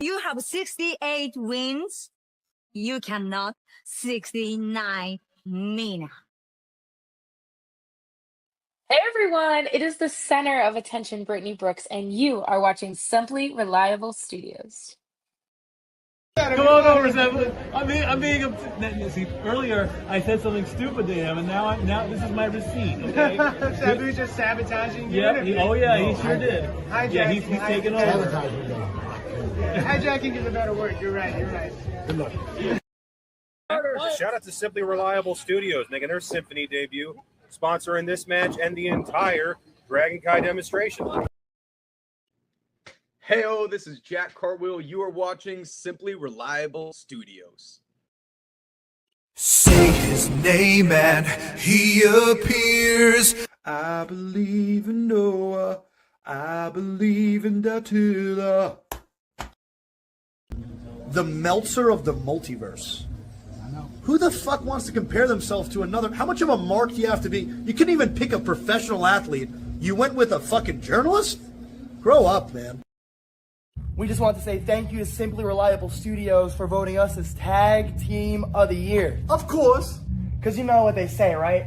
You have 68 wins. You cannot 69 Nina. Hey everyone, it is the center of attention, Brittany Brooks, and you are watching Simply Reliable Studios. Come on over, Rosemary. I'm being see, earlier I said something stupid to him, and now this is my receipt. Okay? Sabu's just sabotaging you. Yeah. He sure did. Yeah, he's taking over. Hijacking is a better word. You're right. Good luck. Shout out to Simply Reliable Studios making their Symphony debut, sponsoring this match and the entire Dragon Kai demonstration. Heyo, this is Jack Cartwheel. You are watching Simply Reliable Studios. Say his name and he appears. I believe in Noah. I believe in Dattila. The Meltzer of the multiverse. Who the fuck wants to compare themselves to another? How much of a mark do you have to be? You couldn't even pick a professional athlete. You went with a fucking journalist? Grow up, man. We just want to say thank you to Simply Reliable Studios for voting us as Tag Team of the Year. Of course. Because you know what they say, right?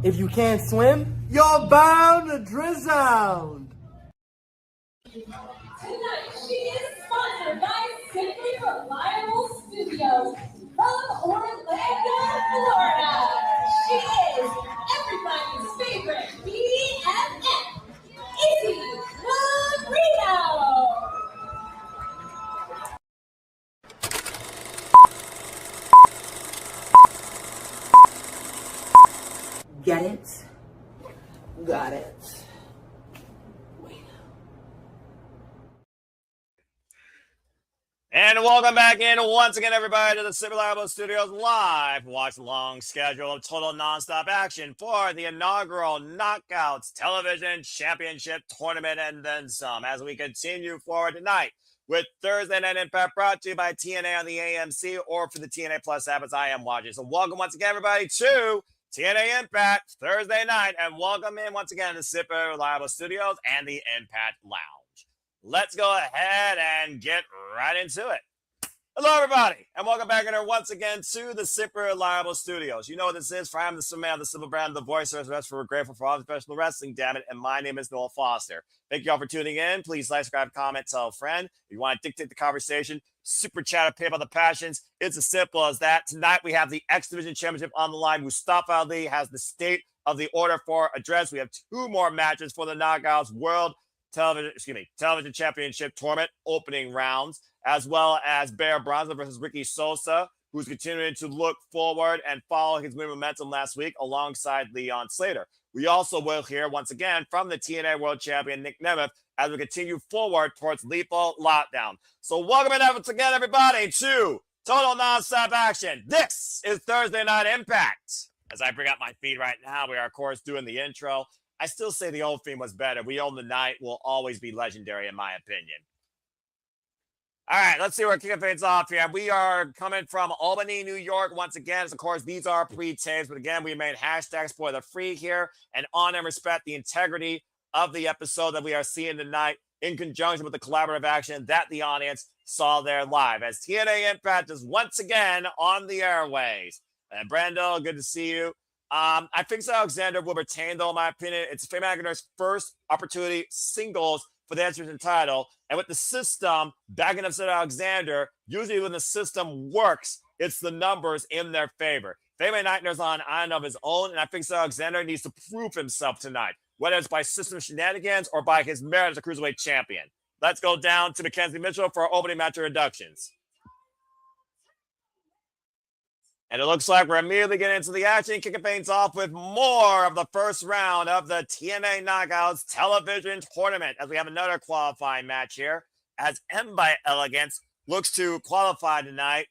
If you can't swim, You're bound to drown. Tonight, she is sponsored by Simply Reliable Studios from Orlando, Florida. She is everybody's favorite BFF, Izzy Marino. Get it? Got it. And welcome back in once again, everybody, to the Simply Reliable Studios live. Watch the long schedule of total nonstop action for the inaugural Knockouts Television Championship Tournament and then some as we continue forward tonight with Thursday Night Impact brought to you by TNA on the AMC or for the TNA Plus app as I am watching. So welcome once again, everybody, to TNA Impact Thursday night, and welcome in once again to Simply Reliable Studios and the Impact Lounge. Let's go ahead and get right into it. Hello, everybody, and welcome back in here once again to the Simply Reliable Studios. You know what this is, for I am the Simple Man, the Simple Brand, the voice of the rest. We're grateful for all the professional wrestling, damn it, and my name is Noel Foster. Thank you all for tuning in. Please like, subscribe, comment, tell a friend. If you want to dictate the conversation, super chat or pay by the passions. It's as simple as that. Tonight we have the X Division Championship on the line. Mustafa Ali has the state of the order for address. We have two more matches for the Knockouts Television Championship Tournament opening rounds, as well as Bronson versus Ricky Sosa, who's continuing to look forward and follow his winning momentum last week alongside Leon Slater. We also will hear once again from the TNA World Champion Nick Nemeth as we continue forward towards Lethal Lockdown. So welcome in once again, everybody, to Total Nonstop Action. This is Thursday Night Impact. As I bring up my feed right now, we are, of course, doing the intro. I still say the old theme was better. We Own the Night will always be legendary, in my opinion. All right, let's see where kicking things off here. We are coming from Albany, New York. Once again, of course, these are pre-tapes, but again, we made hashtag spoiler free here and honor and respect the integrity of the episode that we are seeing tonight in conjunction with the collaborative action that the audience saw there live. As TNA Impact is once again on the airways. And Brando, good to see you. I think Alexander will retain, though, in my opinion. It's Fabian Aichner's first opportunity singles for the Edgerton title. And with the system backing up Cedric Alexander, usually when the system works, it's the numbers in their favor. Fabian Aichner's on an island of his own, and I think Cedric Alexander needs to prove himself tonight, whether it's by system shenanigans or by his merit as a cruiserweight champion. Let's go down to Mackenzie Mitchell for our opening match introductions. And it looks like we're immediately getting into the action, kicking things off with more of the first round of the TNA Knockouts Television Tournament, as we have another qualifying match here, as M by Elegance looks to qualify tonight,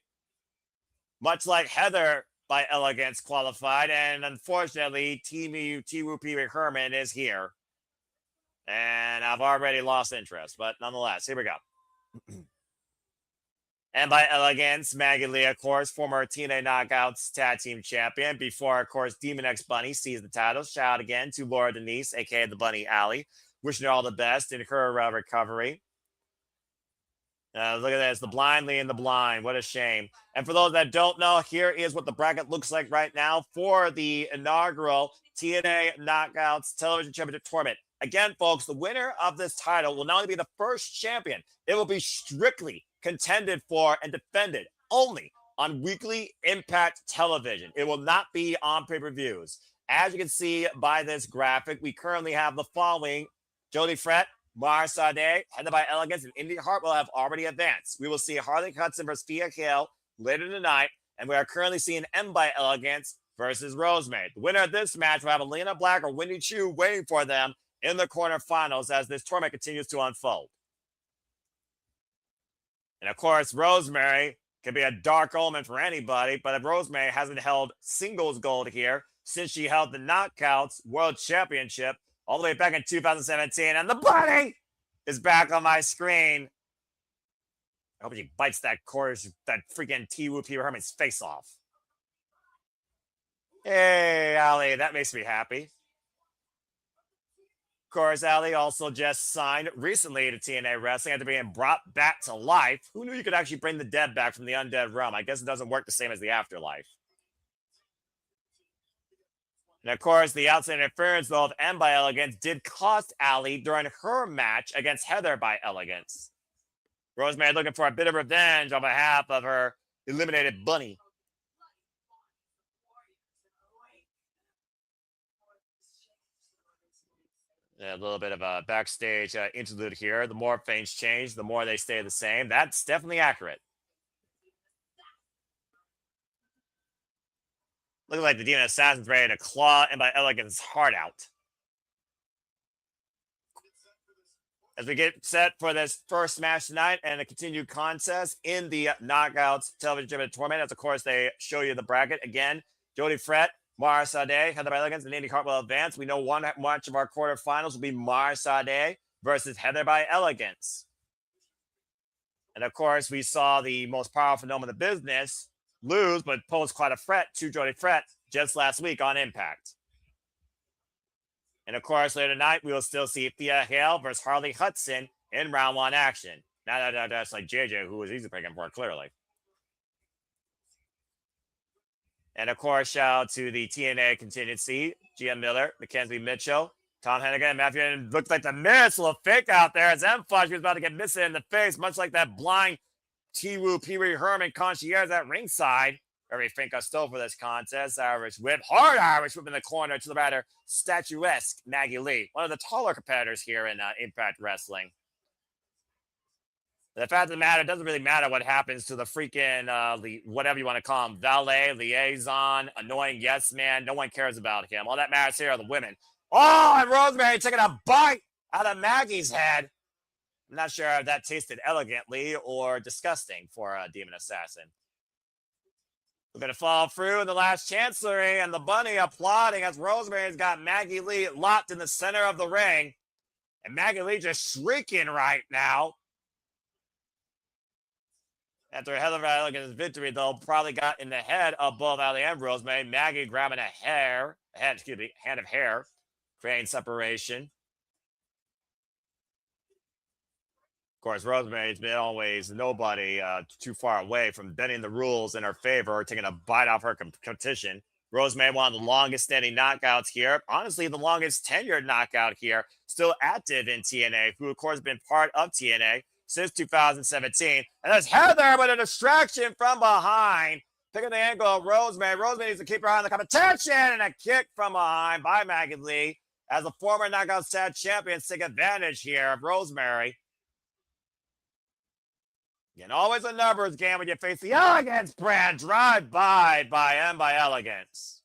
much like Heather by Elegance qualified, and unfortunately, T.W.P. Herman is here. And I've already lost interest, but nonetheless, here we go. And by Elegance, Maggie Lee, of course, former TNA Knockouts Tag Team Champion. Before, of course, Demon X Bunny sees the title. Shout out again to Laura Denise, a.k.a. the Bunny Alley. Wishing her all the best in her recovery. Look at this, the blind leading the blind. What a shame. And for those that don't know, here is what the bracket looks like right now for the inaugural TNA Knockouts Television Championship Tournament. Again, folks, the winner of this title will not only be the first champion, it will be strictly contended for and defended only on weekly Impact television. It will not be on pay-per-views. As you can see by this graphic, we currently have the following. Jody Fret, Mar Sade, headed by Elegance, and Indy Hartwell have already advanced. We will see Harley Hudson versus Thea later tonight, and we are currently seeing M by Elegance versus Rosemary. The winner of this match will have Alina Black or Winnie Chu waiting for them in the quarterfinals as this tournament continues to unfold. And of course, Rosemary can be a dark omen for anybody, but if Rosemary hasn't held singles gold here since she held the Knockouts World Championship all the way back in 2017, and the bunny is back on my screen. I hope he bites that freaking T-Woo Peter Herman's face off. Hey, Ali, that makes me happy. Of course, Ali also just signed recently to TNA Wrestling after being brought back to life. Who knew you could actually bring the dead back from the undead realm? I guess it doesn't work the same as the afterlife. And of course, the outside interference, though, of M by Elegance did cost Ali during her match against Heather by Elegance. Rosemary looking for a bit of revenge on behalf of her eliminated bunny. A little bit of a backstage interlude here. The more things change, the more they stay the same. That's definitely accurate. Looking like the Demon Assassin's ready to claw M by Elegance's heart out. As we get set for this first match tonight and a continued contest in the Knockouts Television Championship Tournament, as of course they show you the bracket again. Jody Fret, Mara Sade, Heather by Elegance, and Indy Hartwell advance. We know one match of our quarterfinals will be Mara Sade versus Heather by Elegance. And of course, we saw the most powerful gnome in the business lose, but pose quite a threat to Jody Fret just last week on Impact. And of course, later tonight, we will still see Thea Hale versus Harley Hudson in round one action. Now that's like JJ, who was easy picking for, clearly. And of course, shout out to the TNA contingency, GM Miller, Mackenzie Mitchell, Tom Hennigan, Matthew, and looked like the Miss, a little fake out there as M-Fudge was about to get missed in the face, much like that blind T-Woo Pee Wee Herman concierge at ringside. Very Finka stole for this contest. Irish whip, hard Irish whip in the corner to the rather statuesque Maggie Lee, one of the taller competitors here in Impact Wrestling. The fact of the matter, it doesn't really matter what happens to the freaking, whatever you want to call him, valet, liaison, annoying yes man. No one cares about him. All that matters here are the women. Oh, and Rosemary taking a bite out of Maggie's head. I'm not sure if that tasted elegantly or disgusting for a Demon Assassin. We're going to fall through in the last chancellery, and the bunny applauding as Rosemary's got Maggie Lee locked in the center of the ring. And Maggie Lee just shrieking right now. After Heather Elegance's victory, though, probably got in the head of both Ali and Rosemary. Maggie grabbing a hand of hair, creating separation. Of course, Rosemary's been always nobody too far away from bending the rules in her favor or taking a bite off her competition. Rosemary, one of the longest standing knockouts here. Honestly, the longest tenured knockout here. Still active in TNA, who, of course, has been part of TNA since 2017. And there's Heather with a distraction from behind. Picking the angle of Rosemary. Rosemary needs to keep her eye on the competition. And a kick from behind by Maggie Lee as the former Knockouts Tag Champions take advantage here of Rosemary. And always a numbers game when you face the Elegance brand. Drive by M by Elegance.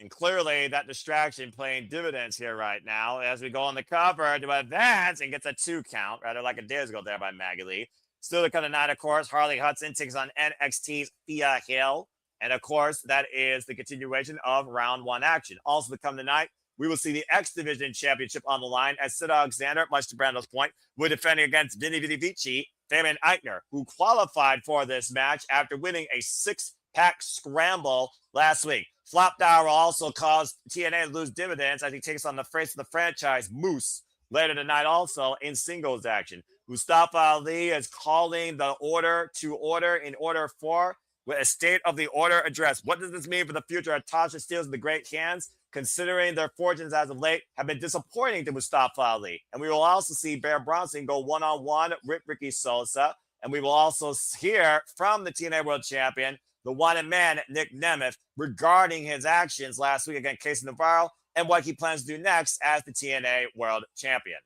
And clearly that distraction playing dividends here right now as we go on the cover to advance and gets a 2 count, rather like a days ago there by Maggie Lee. Still to come tonight, of course, Harley Hudson takes on NXT's Thea Hill. And of course, that is the continuation of round one action. Also to come tonight, we will see the X Division Championship on the line as Sid Alexander, much to Brando's point, will defending against Vinny Vici, Fabian Aichner, who qualified for this match after winning a 6-pack scramble last week. Flop Dower will also cause TNA to lose dividends as he takes on the face of the franchise, Moose, Later tonight, also in singles action, Mustafa Ali is calling the order to order in order 4 with a state of the order address. What does this mean for the future of Tasha Steelz and the Great Khans, considering their fortunes as of late have been disappointing to Mustafa Ali? And we will also see Bronson go one-on-one with Ricky Sosa. And we will also hear from the TNA World Champion, the one man, Nick Nemeth, regarding his actions last week against Casey Navarro and what he plans to do next as the TNA World Champion.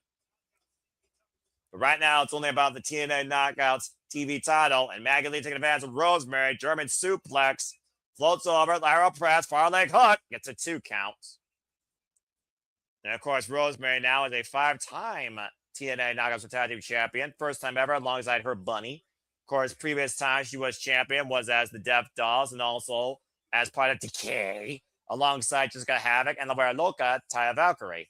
But right now, it's only about the TNA Knockouts TV title, and Maggie Lee taking advantage of Rosemary, German suplex, floats over, lateral press, far leg hook, gets a 2 count. And of course, Rosemary now is a 5-time TNA Knockouts Tag Team Champion, first time ever alongside her bunny. Of course, previous time she was champion was as the Death Dolls and also as part of Decay, alongside Jessica Havoc and La Vera Loca, Taya Valkyrie.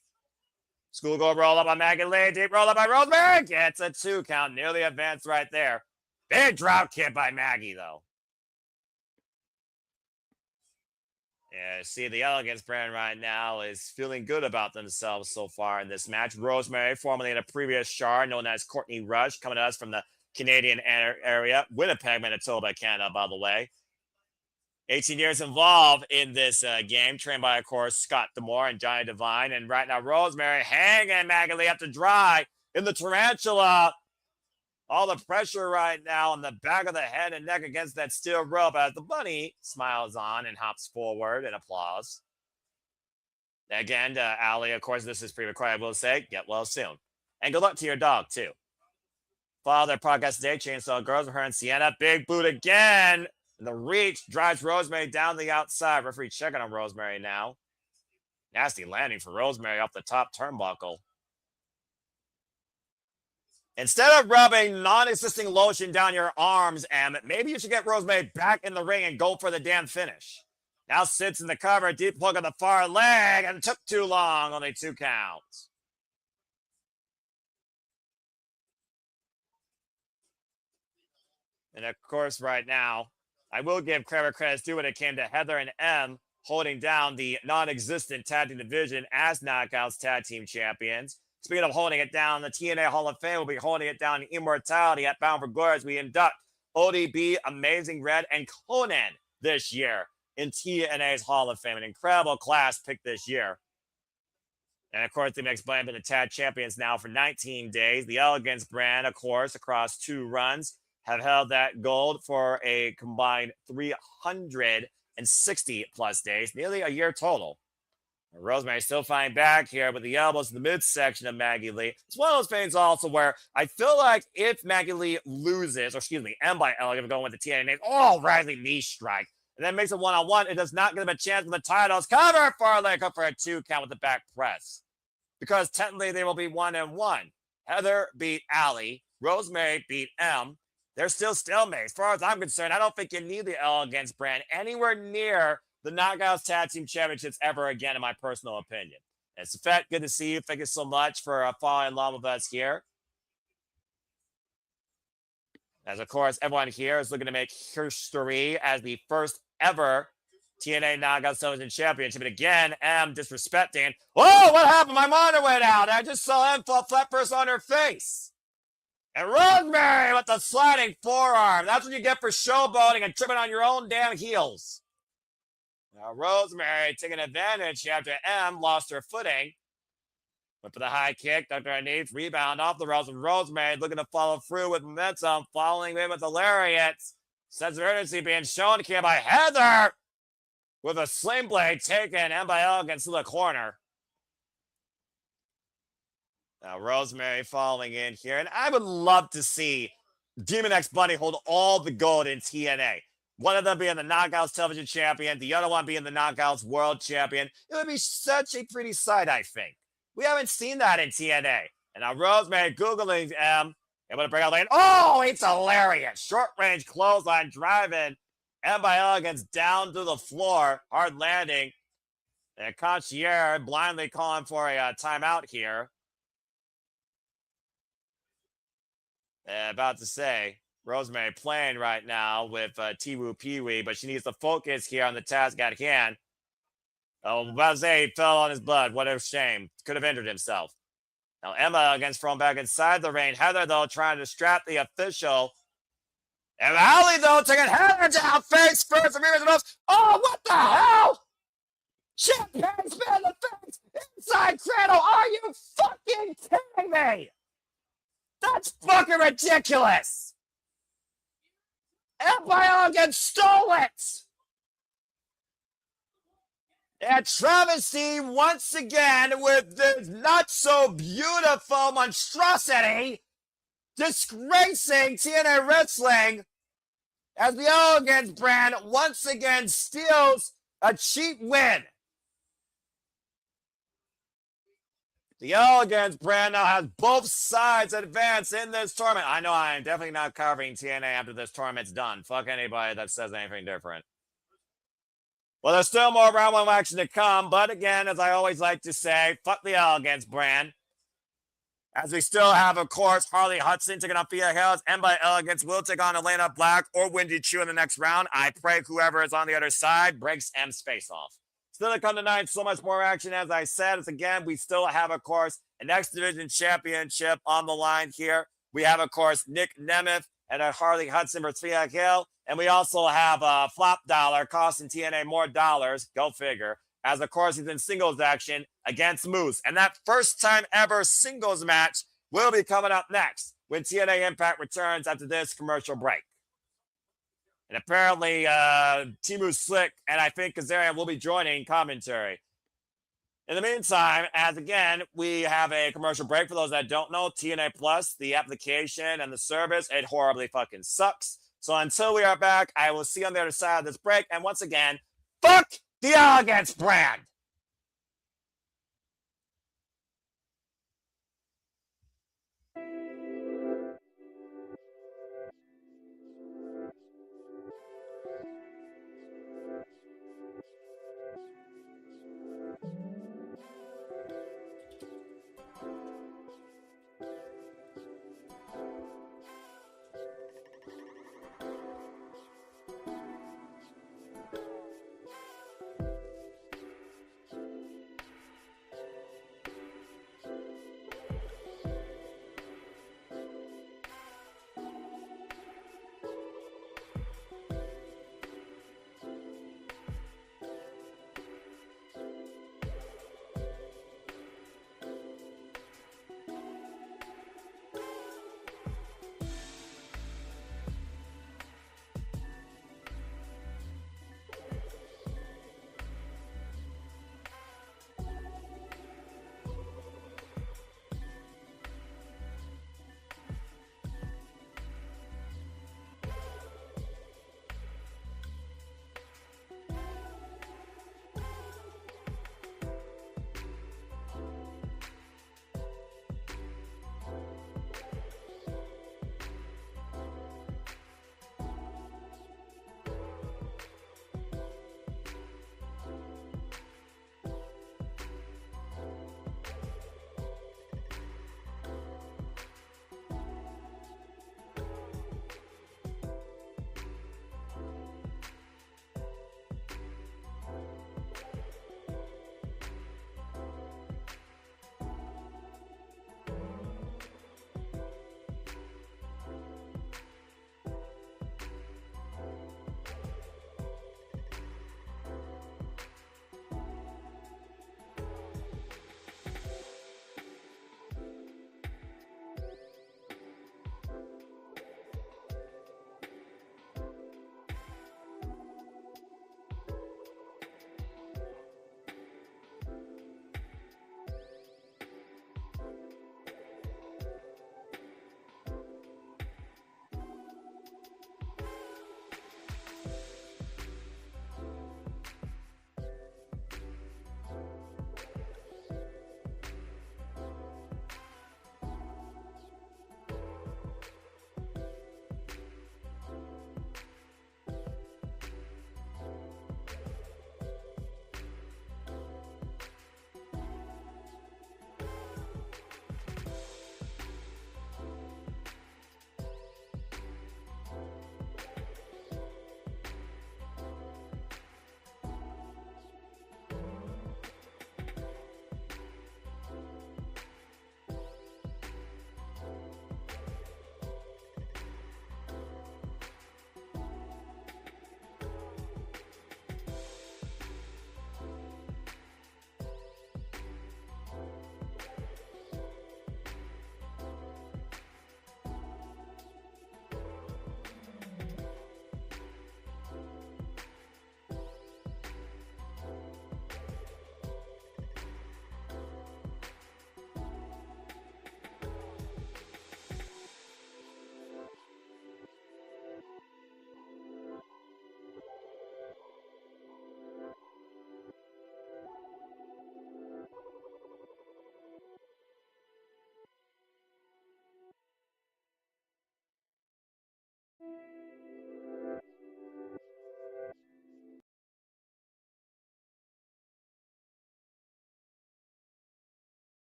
Schoolgirl roll up on Maggie Lee, deep roll up by Rosemary, gets a 2 count, nearly advanced right there. Big drop kick by Maggie, though. Yeah, see, the Elegance brand right now is feeling good about themselves so far in this match. Rosemary, formerly in a previous shard known as Courtney Rush, coming to us from the Canadian area, Winnipeg, Manitoba, Canada, by the way. 18 years involved in this game, trained by, of course, Scott D'Amore and Johnny Devine. And right now, Rosemary hanging Maggie Lee up to dry in the tarantula. All the pressure right now on the back of the head and neck against that steel rope as the bunny smiles on and hops forward in applause. Again, to Ali, of course, this is pre-recorded, I will say, get well soon. And good luck to your dog, too. Follow their podcast today, Chainsaw Girls, with her and Sienna. Big boot again. And the reach drives Rosemary down the outside. Referee checking on Rosemary now. Nasty landing for Rosemary off the top turnbuckle. Instead of rubbing non-existing lotion down your arms, Em, maybe you should get Rosemary back in the ring and go for the damn finish. Now sits in the cover, deep hook on the far leg, and took too long, only 2 counts. And of course, right now, I will give credit due when it came to Heather and Em holding down the non-existent tag team division as Knockouts Tag Team Champions. Speaking of holding it down, the TNA Hall of Fame will be holding it down in Immortality at Bound for Glory as we induct ODB, Amazing Red, and Conan this year in TNA's Hall of Fame. An incredible class picked this year. And of course, the next brand been the tag champions now for 19 days. The Elegance brand, of course, across 2 runs, have held that gold for a combined 360 plus days, nearly a year total. Rosemary still fighting back here with the elbows in the midsection of Maggie Lee. It's one of those things also where I feel like if Maggie Lee loses, or excuse me, and by Elegance going with the TNA, Riley knee strike, and then makes it one-on-one, it does not give them a chance for the titles. Cover far leg up for a 2 count with the back press. Because technically they will be 1-1. Heather beat Ali. Rosemary beat Em. They're still stalemate. As far as I'm concerned, I don't think you need the Elegance brand anywhere near the Knockouts Tag Team Championships ever again, in my personal opinion. It's a fact. Good to see you. Thank you so much for following along with us here. As, of course, everyone here is looking to make history as the first ever TNA Knockouts Television Championship. And again, Em disrespecting. Oh, what happened? My monitor went out. I just saw Em fall flat first on her face. And Rosemary with the sliding forearm. That's what you get for showboating and tripping on your own damn heels. Now Rosemary taking advantage after Em lost her footing. Went for the high kick, ducked her knees, rebound off the ropes, and Rosemary looking to follow through with momentum, following in with the lariats. Sense of urgency being shown here by Heather with a sling blade taken Em by Elegance to the corner. Now Rosemary following in here, and I would love to see Demon X Bunny hold all the gold in TNA. One of them being the Knockouts Television Champion, the other one being the Knockouts World Champion. It would be such a pretty sight, I think. We haven't seen that in TNA. And now Rosemary Googling Em, able to bring out lane. Oh, it's hilarious. Short range clothesline driving Em by Elegance down to the floor. Hard landing. And Concierge blindly calling for a timeout here. About to say, Rosemary playing right now with T-Woo Pee-Wee, but she needs to focus here on the task at hand. Oh, about to say he fell on his butt. What a shame. Could have injured himself. Now Emma against thrown back inside the ring. Heather, though, trying to distract the official. And Harley, though, taking Heather down face first. Oh, what the hell? Champagne spin the face. Inside cradle. Are you fucking kidding me? That's fucking ridiculous. Empire again stole it. And travesty once again with this not so beautiful monstrosity disgracing TNA Wrestling as the Elegance brand once again steals a cheap win. The Elegance brand now has both sides advance in this tournament. I know I am definitely not covering TNA after this tournament's done. Fuck anybody that says anything different. Well, there's still more round one action to come, but again, as I always like to say, fuck the Elegance brand. As we still have, of course, Harley Hudson taking on Thea Hills, and by Elegance will take on Elena Black or Wendy Chu in the next round. I pray whoever is on the other side breaks M's face off. Still to come tonight, so much more action. As I said, as again, we still have, of course, an X Division Championship on the line here. We have, of course, Nick Nemeth and Harley Hudson versus Thea Hill. And we also have Flop Dollar costing TNA more dollars. Go figure. As, of course, he's in singles action against Moose. And that first time ever singles match will be coming up next when TNA Impact returns after this commercial break. And apparently, Timu Slick and I think Kazarian will be joining commentary. In the meantime, as again, we have a commercial break. For those that don't know, TNA Plus, the application and the service, it horribly fucking sucks. So until we are back, I will see you on the other side of this break. And once again, fuck the Elegance brand.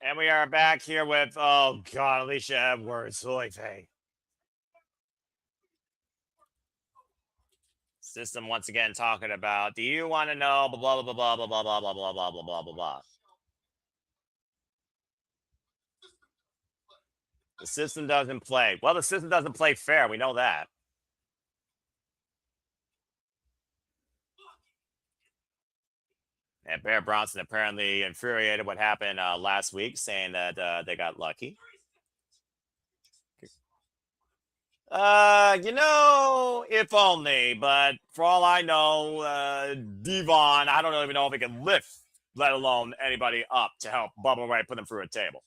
And we are back here with, oh God, Alicia Edwards. Holy faye. System once again talking about, do you want to know blah, blah, blah, blah, blah, blah, blah, blah, blah, blah, blah, blah, blah. The system doesn't play. Well, the system doesn't play fair. We know that. And Bear Bronson apparently infuriated what happened last week, saying that they got lucky. If only, but for all I know, Devon, I don't even know if he can lift, let alone anybody up to help Bubba Ray put them through a table.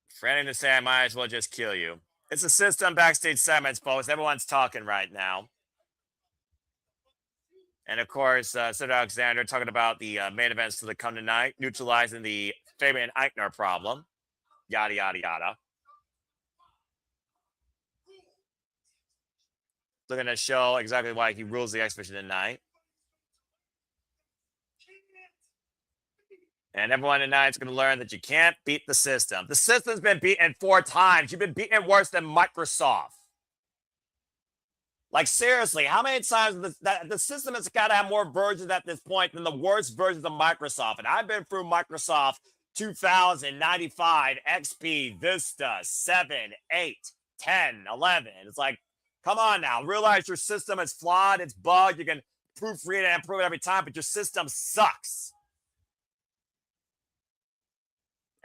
Friendly to say I might as well just kill you. It's a system backstage segments, folks. Everyone's talking right now. And of course, Cedric Alexander talking about the main events to come tonight, neutralizing the Fabian Aichner problem. Yada, yada, yada. Looking to show exactly why he rules the exhibition tonight. And everyone tonight is going to learn that you can't beat the system. The system's been beaten 4 times. You've been beaten worse than Microsoft. Like, seriously, how many times the system has got to have more versions at this point than the worst versions of Microsoft? And I've been through Microsoft 2000, 95, XP, Vista, 7, 8, 10, 11. It's like, come on now. Realize your system is flawed. It's bugged. You can proofread it and improve it every time, but your system sucks.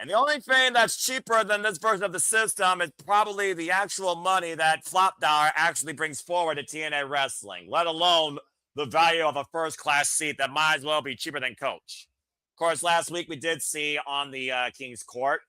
And the only thing that's cheaper than this version of the system is probably the actual money that Flop Dollar actually brings forward to TNA Wrestling, let alone the value of a first-class seat that might as well be cheaper than Coach. Of course, last week we did see on the King's Court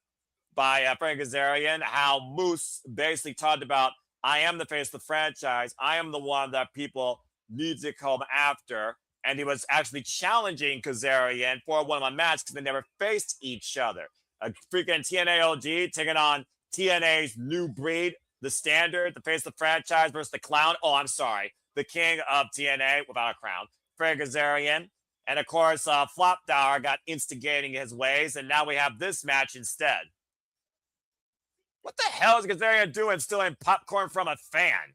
by Frank Kazarian how Moose basically talked about, I am the face of the franchise. I am the one that people need to come after. And he was actually challenging Kazarian for a one-on-one match because they never faced each other. A freaking TNA OG taking on TNA's new breed, the Standard, the face of the franchise versus the Clown. Oh, I'm sorry. The king of TNA without a crown, Frank Kazarian. And of course, Flop Dollar got instigating his ways, and now we have this match instead. What the hell is Kazarian doing stealing popcorn from a fan?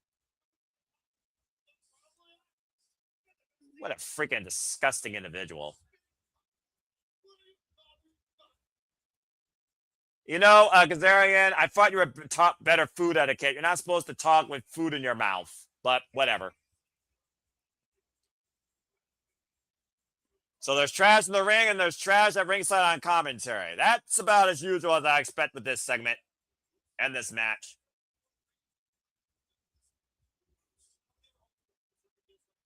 What a freaking disgusting individual. You know, Kazarian, I thought you were taught better food etiquette. You're not supposed to talk with food in your mouth, but whatever. So there's trash in the ring and there's trash at ringside on commentary. That's about as usual as I expect with this segment and this match.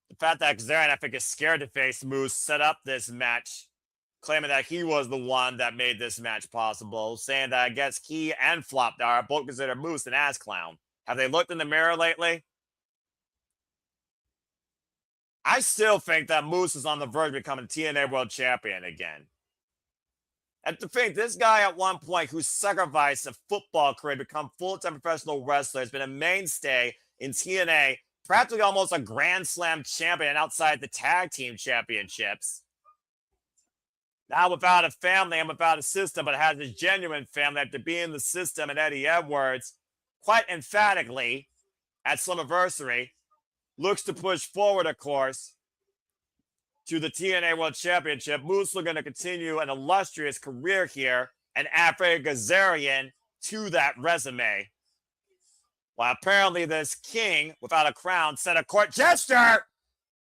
The fact that Kazarian, I think, is scared to face Moose set up this match, claiming that he was the one that made this match possible, saying that I guess he and Flop are both consider Moose an ass clown. Have they looked in the mirror lately? I still think that Moose is on the verge of becoming TNA World Champion again. And to think, this guy at one point who sacrificed a football career to become full-time professional wrestler has been a mainstay in TNA, practically almost a Grand Slam champion outside the tag team championships. Now without a family and without a system, but has a genuine family after being in the system and Eddie Edwards, quite emphatically at Slammiversary, looks to push forward, of course, to the TNA World Championship. Moose looking to continue an illustrious career here and add Frank Kazarian to that resume. While apparently this king without a crown set a court gesture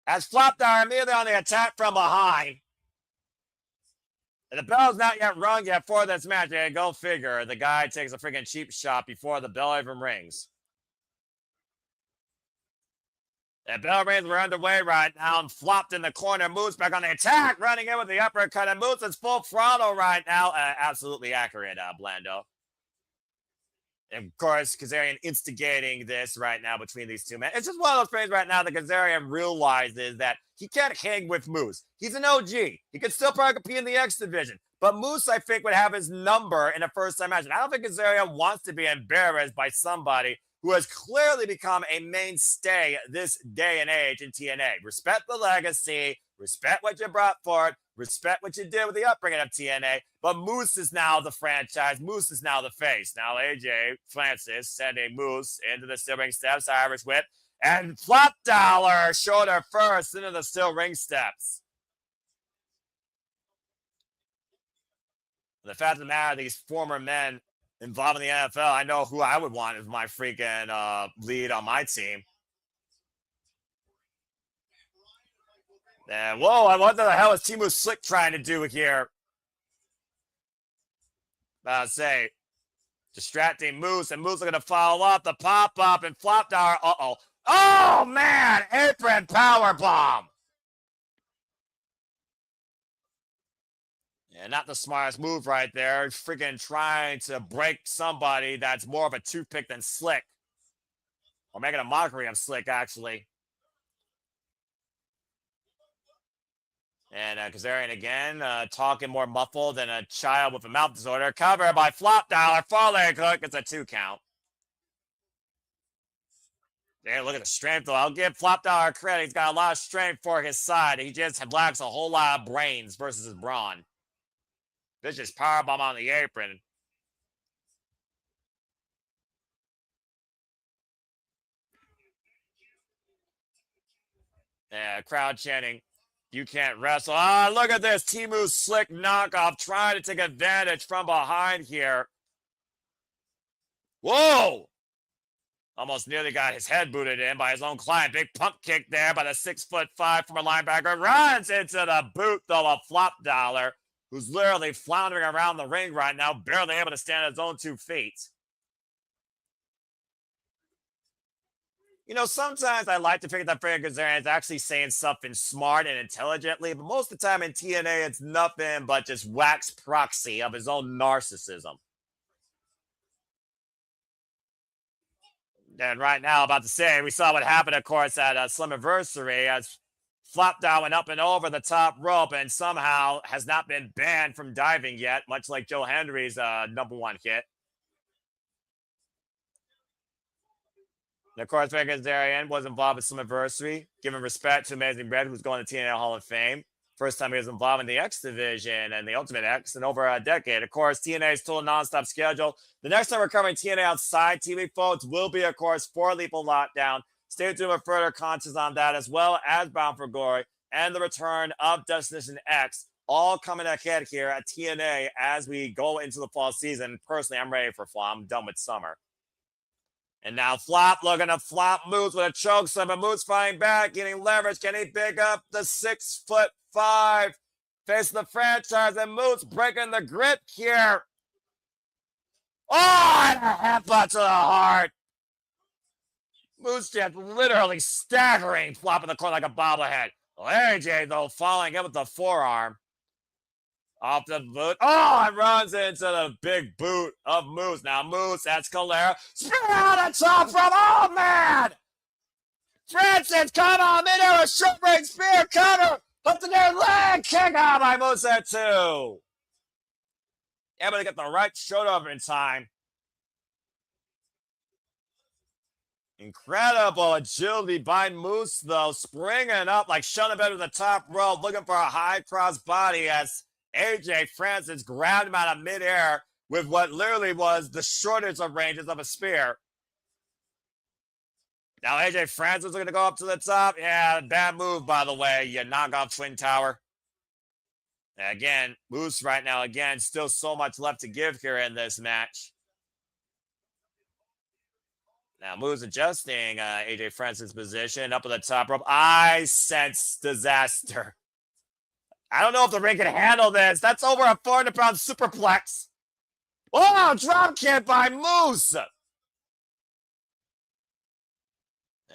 has flopped down immediately on the attack from behind. And the bell's not yet rung yet for this match. Yeah, go figure. The guy takes a freaking cheap shot before the bell even rings. The bell rings were underway right now and flopped in the corner. Moose back on the attack, running in with the uppercut. And Moose is full throttle right now. Absolutely accurate, Blando. And of course, Kazarian instigating this right now between these two men. It's just one of those things right now that Kazarian realizes that he can't hang with Moose. He's an OG. He could still probably compete in the X division. But Moose, I think, would have his number in a first-time match. And I don't think Kazarian wants to be embarrassed by somebody who has clearly become a mainstay this day and age in TNA. Respect the legacy, Respect what you brought forward. Respect what you did with the upbringing of TNA. But Moose is now the franchise. Moose is now the face. Now AJ Francis sending Moose into the steel ring steps, Irish whip, and Flop Dollar shoulder first into the steel ring steps. The fact of the matter, these former men involved in the NFL, I know who I would want as my freaking lead on my team. And whoa, what the hell is Timu Slick trying to do here? I'll say, distracting Moose, and Moose are going to follow up the pop-up and Flop Dollar. Uh-oh. Oh, man! Apron power bomb. Yeah, not the smartest move right there. Freaking trying to break somebody that's more of a toothpick than Slick. Or making a mockery of Slick, actually. And Kazarian again, talking more muffled than a child with a mouth disorder. Covered by Flop Dollar. Fall leg hook. It's a 2 count. Yeah, look at the strength, though. I'll give Flop Dollar credit. He's got a lot of strength for his side. He just lacks a whole lot of brains versus his brawn. Vicious powerbomb on the apron. Yeah, crowd chanting, "You can't wrestle." Ah, look at this. Timu Slick knockoff trying to take advantage from behind here. Whoa! Almost nearly got his head booted in by his own client. Big pump kick there by the 6'5" former linebacker. Runs into the boot, though, of Flop Dollar, who's literally floundering around the ring right now, barely able to stand on his own 2 feet. You know, sometimes I like to figure that Fabian Kazarian is actually saying something smart and intelligently, but most of the time in TNA, it's nothing but just wax proxy of his own narcissism. And right now, about to say, we saw what happened, of course, at Slammiversary as Flop Dollar went up and over the top rope and somehow has not been banned from diving yet, much like Joe Hendry's #1 hit. And of course, Fabian Kazarian was involved with Slammiversary, giving respect to Amazing Red, who's going to TNA Hall of Fame. First time he was involved in the X Division and the Ultimate X in over a decade. Of course, TNA's total nonstop schedule. The next time we're covering TNA outside TV, folks, will be, of course, 4 Lethal Lockdown. Stay tuned for further content on that, as well as Bound for Glory and the return of Destination X, all coming ahead here at TNA as we go into the fall season. Personally, I'm ready for fall. I'm done with summer. And now Flop looking to flop Moose with a choke slam, but Moose fighting back, getting leverage. Can he pick up the 6'5" face of the franchise? And Moose breaking the grip here. Oh, and a headbutt to the heart. Moose just literally staggering, flopping the corner like a bobblehead. AJ, though, falling in with the forearm. Off the boot. Oh, and runs into the big boot of Moose. Now Moose, that's Calera. Spear out the top from, oh, man! Francis, come on, midair, a short range spear, cover, up to their leg, kick out by Moose at 2. Able to get the right shoulder over in time. Incredible agility by Moose, though, springing up like Shunabed with the top rope, looking for a high cross body as AJ Francis grabbed him out of midair with what literally was the shortest of ranges of a spear. Now AJ Francis is going to go up to the top. Yeah, bad move, by the way. You knock off Twin Tower. And again, Moose right now, again, still so much left to give here in this match. Now Moose adjusting AJ Francis' position up at the top rope. I sense disaster. I don't know if the ring can handle this. That's over a 400-pound superplex. Oh, drop kick by Moose.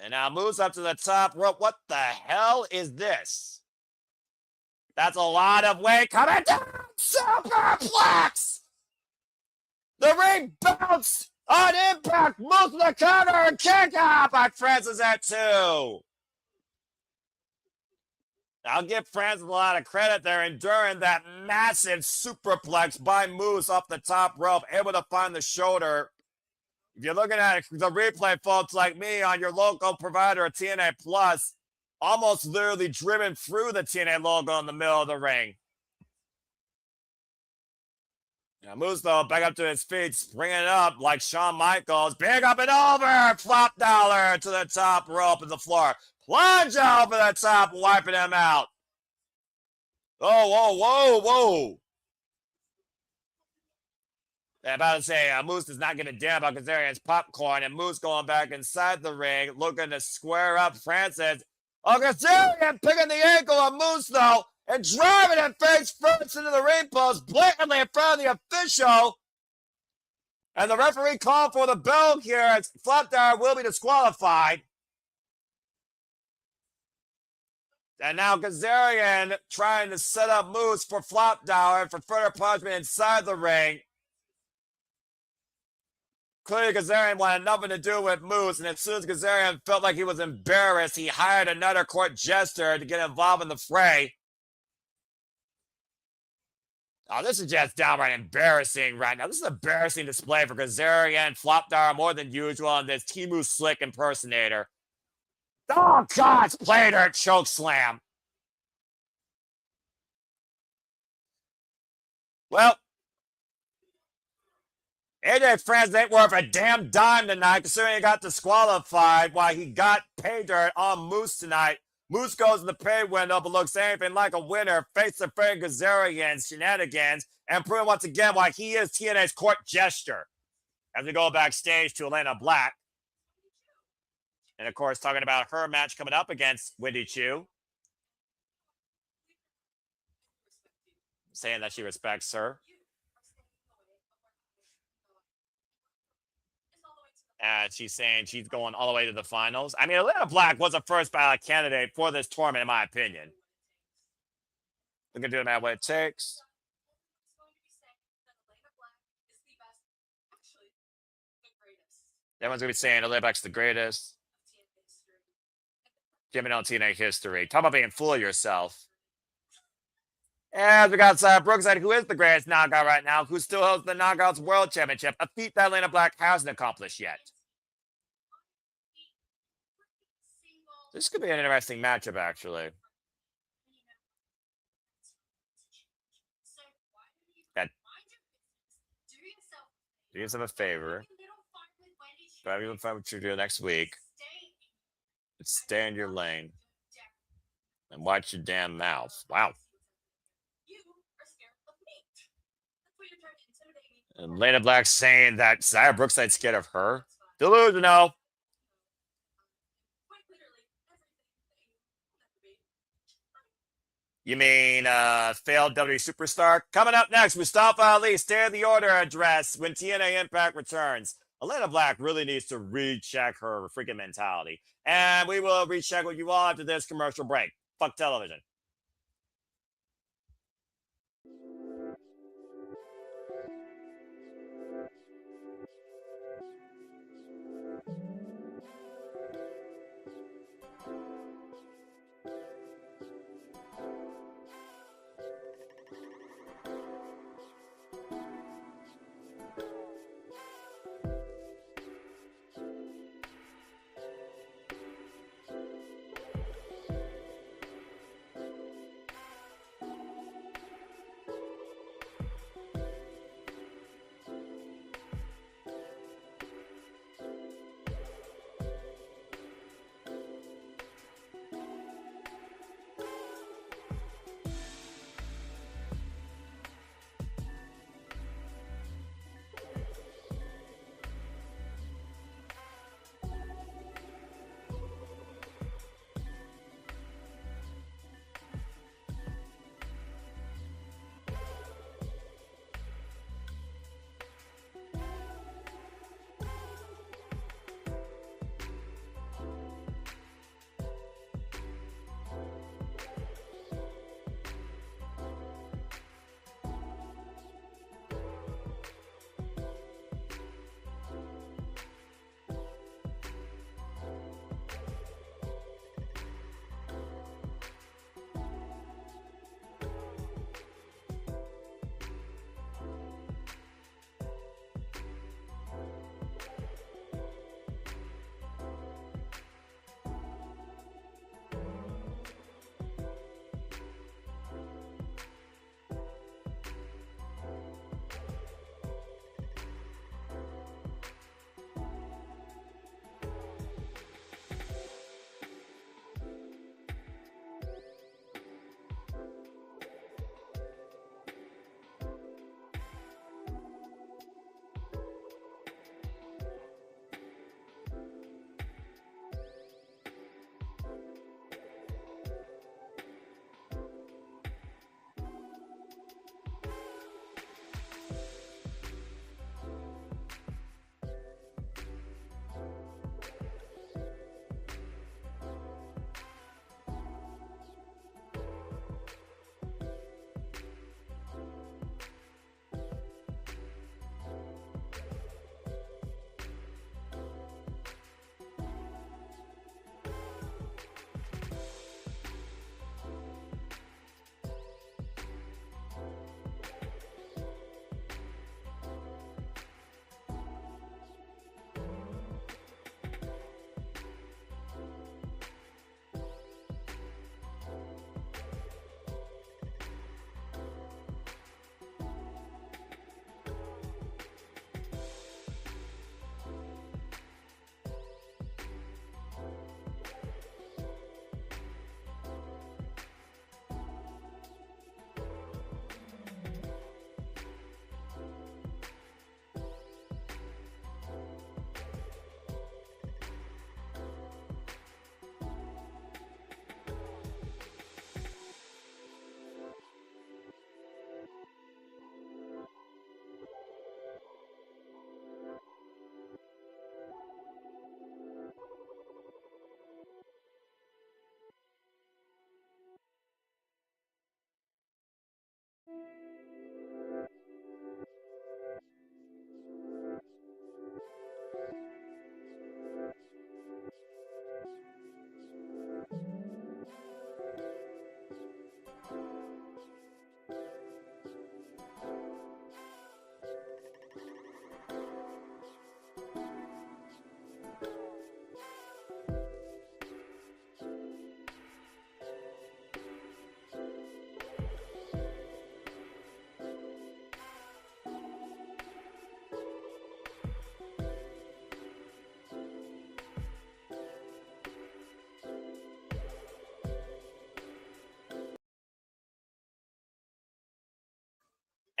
And now Moose up to the top rope. What the hell is this? That's a lot of weight coming down. Superplex. The ring bounced on impact. Moose with the cover and kick out by Francis at 2. I'll give Francis a lot of credit there, enduring that massive superplex by Moose off the top rope, able to find the shoulder. If you're looking at the replay, folks, like me, on your local provider of TNA Plus, almost literally driven through the TNA logo in the middle of the ring. Now Moose, though, back up to his feet, springing it up like Shawn Michaels. Big up and over! Flop dollar to the top rope of the floor. Plunge over the top, wiping him out. Oh, whoa, whoa, whoa. I'm about to say, Moose does not give a damn about Kazarian's popcorn, and Moose going back inside the ring, looking to square up Francis. Oh, Kazarian picking the ankle of Moose, though, and driving him face first into the ring post, blatantly in front of the official. And the referee called for the bell here as Flopdar will be disqualified. And now Kazarian trying to set up Moose for Flopdar and for further punishment inside the ring. Clearly, Kazarian wanted nothing to do with Moose, and as soon as Kazarian felt like he was embarrassed, he hired another court jester to get involved in the fray. Oh, this is just downright embarrassing right now. This is an embarrassing display for Kazarian, Flopdar more than usual, and this Timu Slick impersonator. Oh, God, it's play dirt choke slam. Well, AJ Francis ain't worth a damn dime tonight, considering he got disqualified while he got pay dirt on Moose tonight. Moose goes in the pay window, but looks anything like a winner, face to face Kazarian's shenanigans, and proving once again why he is TNA's court jester. As we go backstage to Elena Black. And of course, talking about her match coming up against Wendy Chu. Saying that she respects her. And she's saying she's going all the way to the finals. I mean, Elena Black was a first ballot candidate for this tournament, in my opinion. We're going to do no matter what it takes. Everyone's going to be saying Elena Black's the greatest. Giving on TNA history. Talk about being full of yourself. And we got Brookside, who is the greatest knockout right now, who still holds the Knockouts World Championship, a feat that Elena Black hasn't accomplished yet. This could be an interesting matchup, actually. Yeah. Do yourself a favor. But I'm even fine with what you do next week. But stay in your lane. And watch your damn mouth. Wow. And Lena Black saying that Xia Brookside's scared of her. Delusional. You mean failed W superstar? Coming up next, Mustafa Ali, State of the Order address when TNA Impact returns. Elena Black really needs to recheck her freaking mentality. And we will recheck with you all after this commercial break. Fuck television.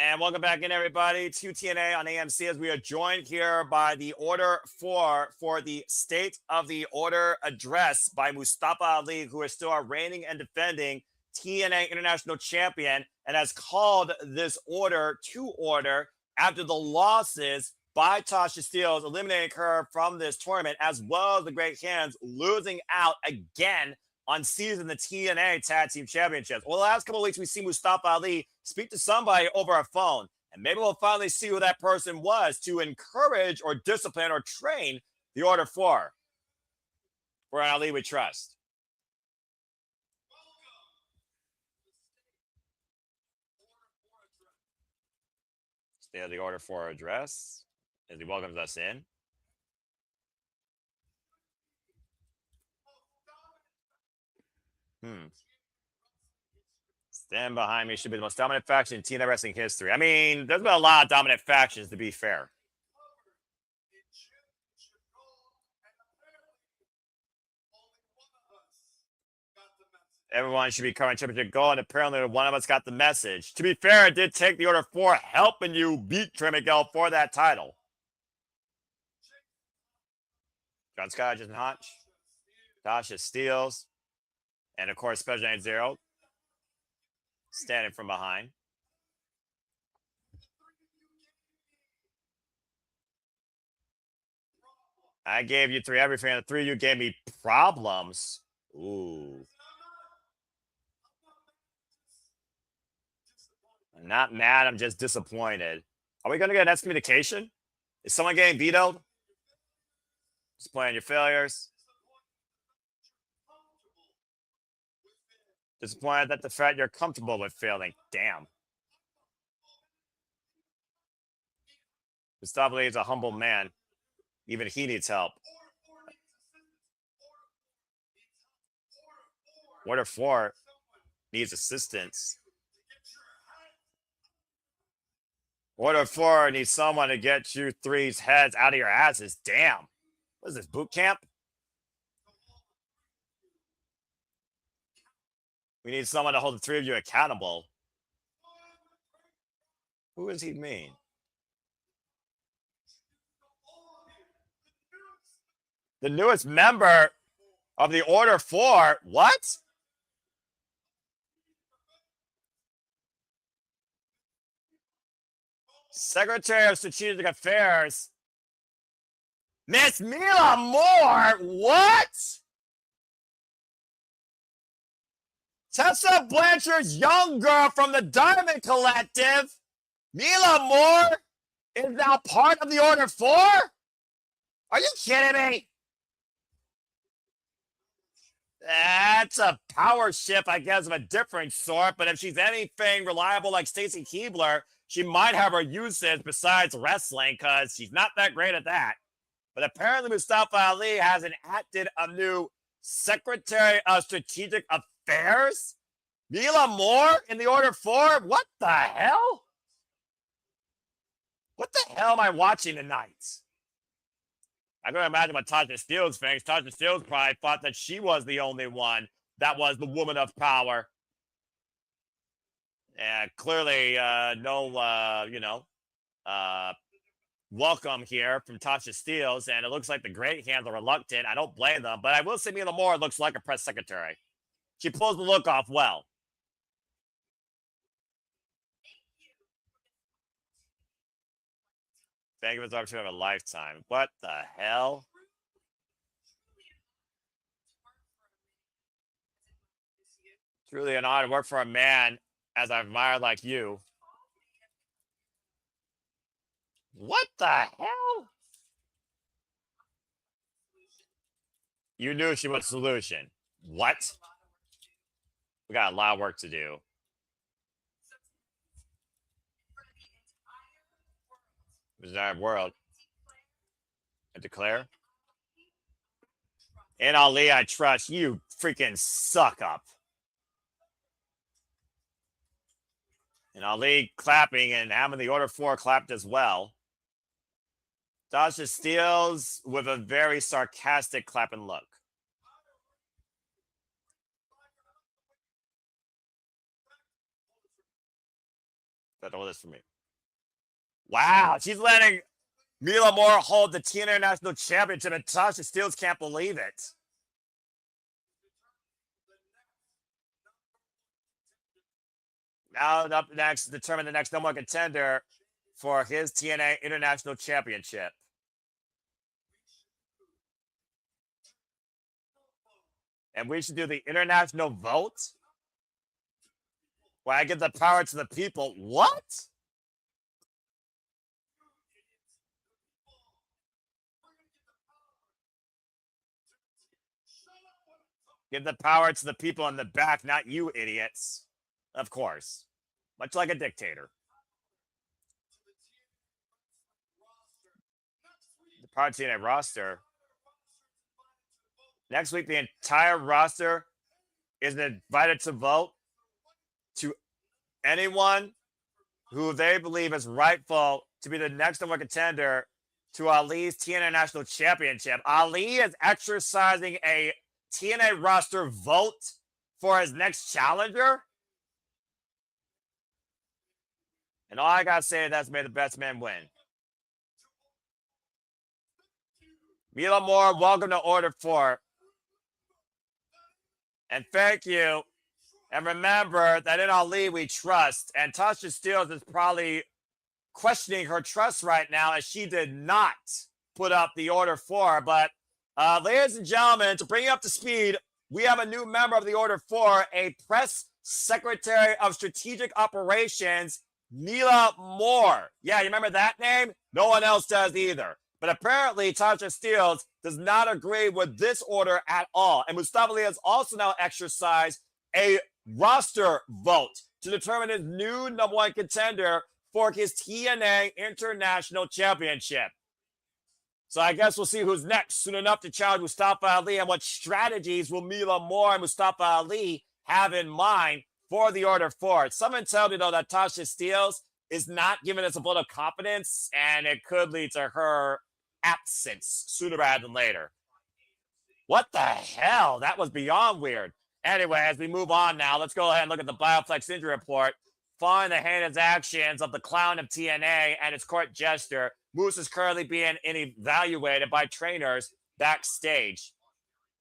And welcome back in, everybody, to TNA on AMC, as we are joined here by the Order 4 for the State of the Order address by Mustafa Ali, who is still our reigning and defending TNA International Champion, and has called this order to order after the losses by Tasha Steelz, eliminating her from this tournament, as well as the Great Hands losing out again on season the TNA Tag Team Championships. Well, the last couple of weeks, we've seen Mustafa Ali speak to somebody over a phone, and maybe we'll finally see who that person was to encourage or discipline or train the Order 4. For Ali, we trust. Stay of the Order 4 address as he welcomes us in. Stand behind me should be the most dominant faction in TNA wrestling history. I mean, there's been a lot of dominant factions, to be fair. Everyone should be covering championship goal, and apparently one of us got the message. To be fair, it did take the Order 4 helping you beat Trey Miguel for that title. John Scott, Justin Hodge, Tasha Steelz, and of course, Special Night Zero standing from behind. I gave you 3 everything, and the 3 of you gave me problems. Ooh. I'm not mad, I'm just disappointed. Are we going to get an excommunication? Is someone getting vetoed? Disappointed in your failures. Disappointed that the fact you're comfortable with failing. Damn. Mustafa Ali is a humble man. Even he needs help. Order 4 needs assistance. Order 4 needs someone to get you 3's heads out of your asses. Damn. What is this, boot camp? We need someone to hold the 3 of you accountable. Who does he mean? The newest member of the Order 4? What? Secretary of Strategic Affairs, Miss Mila Moore. What? Tessa Blanchard's young girl from the Diamond Collective, Mila Moore, is now part of the Order 4? Are you kidding me? That's a power shift, I guess, of a different sort, but if she's anything reliable like Stacy Keibler, she might have her uses besides wrestling, because she's not that great at that. But apparently Mustafa Ali has enacted a new Secretary of Strategic Affairs? Mila Moore in the Order 4? What the hell? What the hell am I watching tonight? I can imagine what Tasha Steelz thinks. Tasha Steelz probably thought that she was the only one that was the woman of power. And clearly, welcome here from Tasha Steelz, and it looks like the Great Hands are reluctant. I don't blame them, but I will say Mila Moore looks like a press secretary. She pulls the look off well. Thank you for the opportunity of a lifetime. What the hell? Truly an honor to work for a man as I admire like you. What the hell? You knew she was a solution. What? We got a lot of work to do. Bizarre world. And declare. And Ali, I trust you. Freaking suck up. And Ali clapping and having the Order 4 clapped as well. Tasha Steelz with a very sarcastic clap and look. That all this for me. Wow, she's letting Mila Moore hold the TNA International Championship, and Tasha Steelz can't believe it. Now up next, determine the next number one contender for his TNA International Championship. And we should do the international vote? Where I give the power to the people. What? Give the power to the people in the back, not you idiots. Of course. Much like a dictator. The power to TNA roster. Next week, the entire roster is invited to vote to anyone who they believe is rightful to be the next number one contender to Ali's TNA National Championship. Ali is exercising a TNA roster vote for his next challenger. And all I gotta say is that's made the best man win. Mila Moore, welcome to Order 4. And thank you. And remember that in Ali we trust. And Tasha Steelz is probably questioning her trust right now as she did not put up the Order 4. But ladies and gentlemen, to bring you up to speed, we have a new member of the Order 4, a press secretary of strategic operations, Mila Moore. Yeah, you remember that name? No one else does either. But apparently, Tasha Steelz does not agree with this order at all. And Mustafa Ali has also now exercised a roster vote to determine his new number one contender for his TNA International Championship. So I guess we'll see who's next soon enough to challenge Mustafa Ali, and what strategies will Mila Moore and Mustafa Ali have in mind for the Order 4. Someone tell me, though, that Tasha Steelz is not giving us a vote of confidence, and it could lead to her absence sooner rather than later. What the hell? That was beyond weird. Anyway, as we move on now, let's go ahead and look at the Bioflex injury report. Following the heinous actions of the clown of TNA and its court jester, Moose is currently being evaluated by trainers backstage.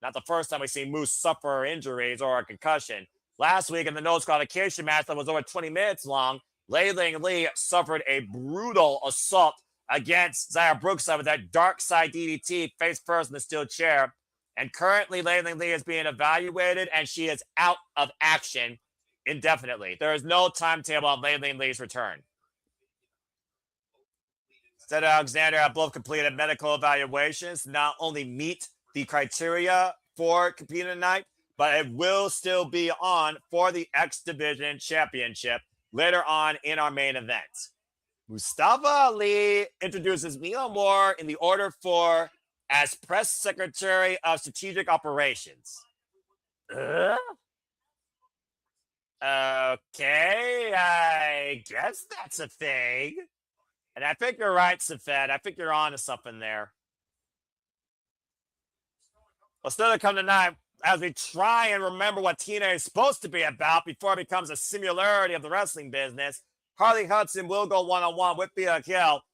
Not the first time we've seen Moose suffer injuries or a concussion. Last week in the no disqualification match that was over 20 minutes long, Leiling Lee suffered a brutal assault against Zaya Brookside with that dark side DDT face first in the steel chair. And currently, Leiling Lee is being evaluated, and she is out of action indefinitely. There is no timetable on Leiling Lee's return. Cedric and Alexander have both completed medical evaluations to not only meet the criteria for competing tonight, but it will still be on for the X Division Championship later on in our main event. Mustafa Ali introduces Mila Moore in the Order 4 as Press Secretary of Strategic Operations. Okay, I guess that's a thing. And I think you're right, Safed. I think you're on to something there. Well, still to come tonight, as we try and remember what TNA is supposed to be about before it becomes a similarity of the wrestling business, Harley Hudson will go one-on-one with Thea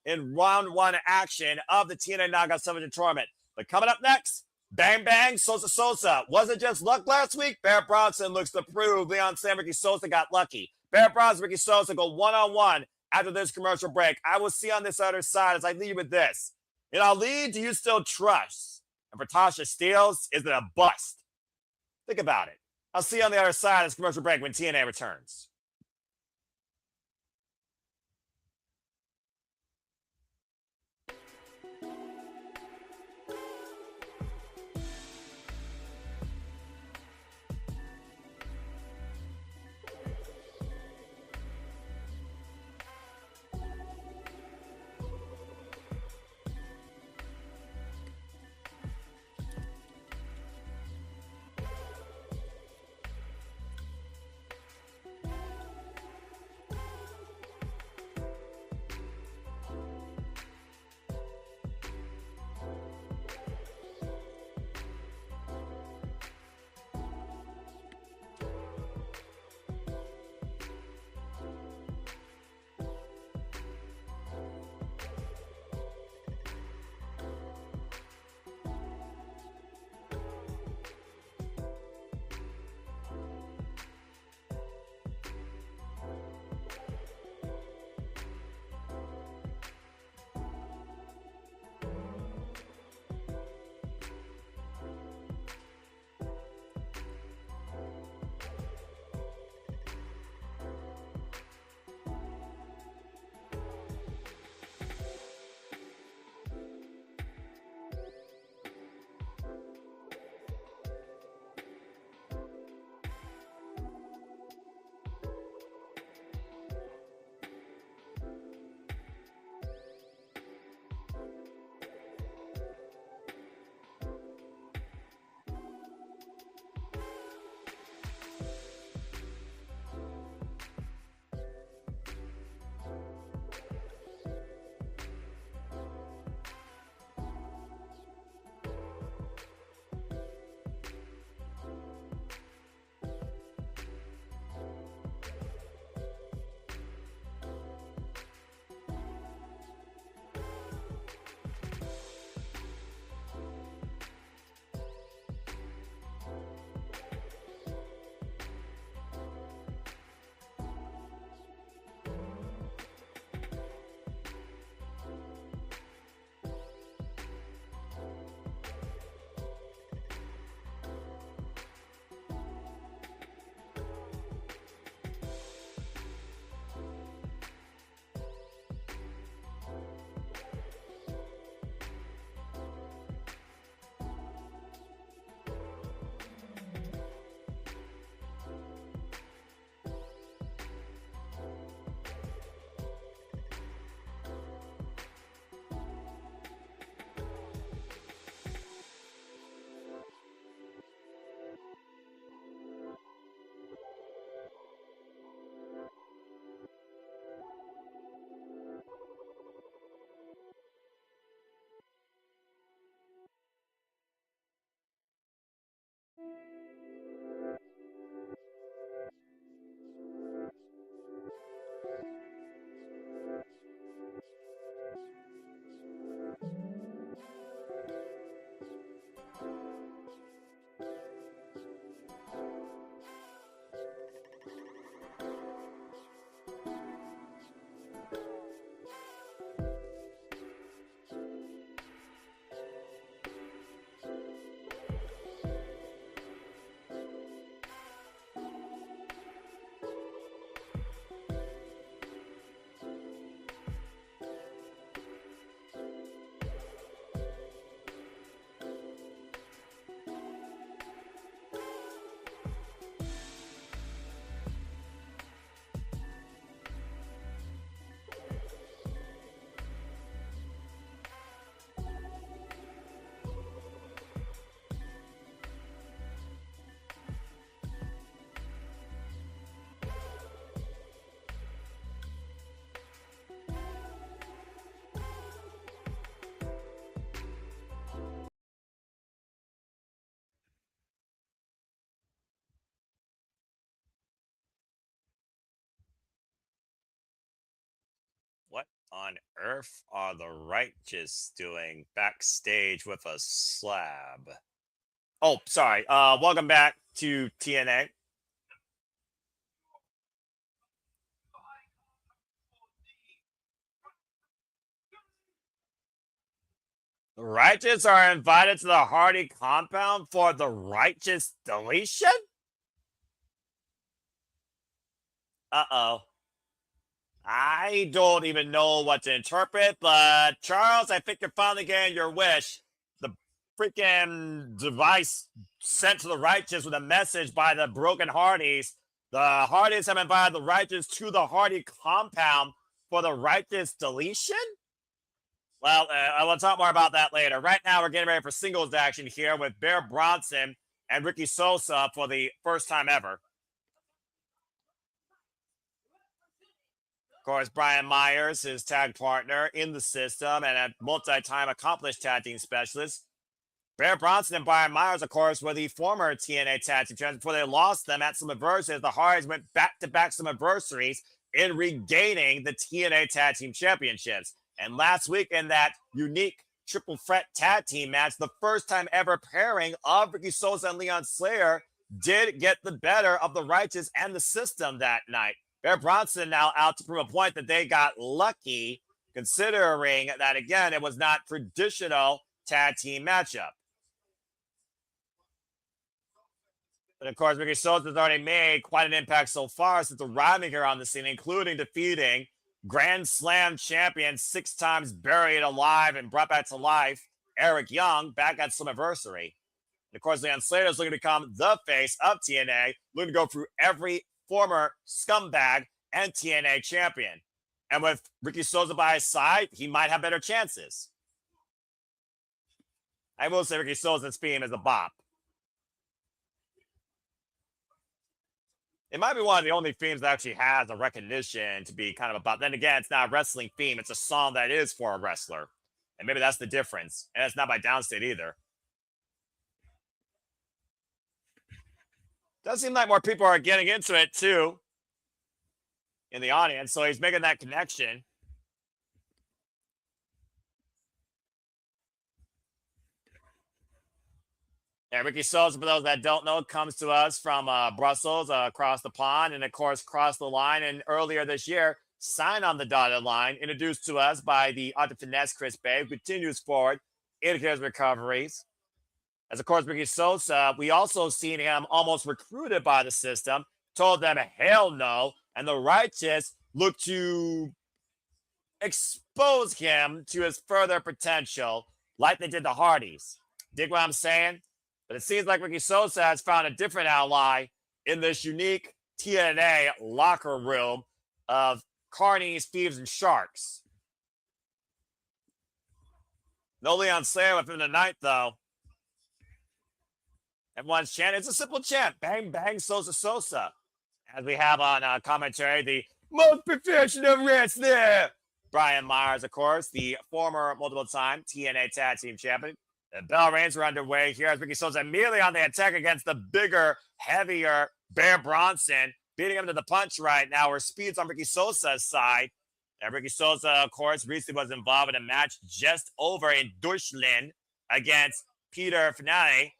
in round 1 action of the TNA Knockout Television Tournament. But coming up next, Bang Bang, Sosa. Was it just luck last week? Barrett Bronson looks to prove Leon Sam Ricky Sosa got lucky. Barrett Bronson and Ricky Sosa go one-on-one after this commercial break. I will see on this other side as I lead with this. In Ali, do you still trust? And for Tasha Steelz, is it a bust? Think about it. I'll see you on the other side of this commercial break when TNA returns. on earth are the righteous doing backstage with a slab? Oh, sorry. Welcome back to TNA. The righteous are invited to the Hardy compound for the righteous deletion? Uh-oh. I don't even know what to interpret, but Charles, I think you're finally getting your wish. The freaking device sent to the righteous with a message by the broken Hardys. The Hardys have invited the righteous to the Hardy compound for the righteous deletion? Well, I will talk more about that later. Right now, we're getting ready for singles action here with Bear Bronson and Ricky Sosa for the first time ever. Of course, Brian Myers, his tag partner in the system and a multi-time accomplished tag team specialist. Bear Bronson and Brian Myers, of course, were the former TNA tag team champions before they lost them at Slammiversary. The Hardys went back-to-back Slammiversaries in regaining the TNA tag team championships. And last week in that unique triple threat tag team match, the first time ever pairing of Ricky Sosa and Leon Slayer did get the better of the righteous and the system that night. Bear Bronson now out to prove a point that they got lucky, considering that, again, it was not traditional tag team matchup. But, of course, Ricky Sosa has already made quite an impact so far since arriving here on the scene, including defeating Grand Slam champion, 6 times buried alive and brought back to life, Eric Young, back at Slammiversary. And, of course, Leon Slater is looking to become the face of TNA, looking to go through every former scumbag and TNA champion. And with Ricky Sosa by his side, he might have better chances. I will say Ricky Sosa's theme is a bop. It might be one of the only themes that actually has a recognition to be kind of a bop. Then again, it's not a wrestling theme. It's a song that is for a wrestler. And maybe that's the difference. And it's not by Downstate either. Does seem like more people are getting into it too in the audience, so he's making that connection. And Ricky Sosa, for those that don't know, comes to us from Brussels, across the pond, and of course, crossed the line. And earlier this year, signed on the dotted line, introduced to us by the Art of Finesse Chris Bay, continues forward in his recoveries. As, of course, Ricky Sosa, we also seen him almost recruited by the system, told them hell no, and the righteous looked to expose him to his further potential like they did the Hardys. Dig what I'm saying? But it seems like Ricky Sosa has found a different ally in this unique TNA locker room of carnies, thieves, and sharks. No Leon Slayer with him tonight, though. Everyone's chanting. It's a simple chant. Bang, bang, Sosa, Sosa. As we have on commentary, the most professional wrestler, Brian Myers, of course, the former multiple-time TNA Tag Team Champion. The bell rings are underway here as Ricky Sosa immediately on the attack against the bigger, heavier Bear Bronson, beating him to the punch right now, where speed's on Ricky Sosa's side. And Ricky Sosa, of course, recently was involved in a match just over in Deutschland against Peter Finale.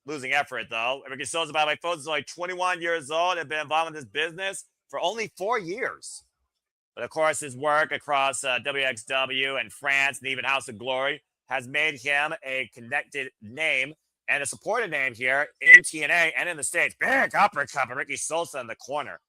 Losing effort, though. Ricky Sosa, by the way, folks, is only 21 years old and been involved in this business for only 4 years. But, of course, his work across WXW and France and even House of Glory has made him a connected name and a supported name here in TNA and in the States. Big uppercut by Ricky Sosa in the corner.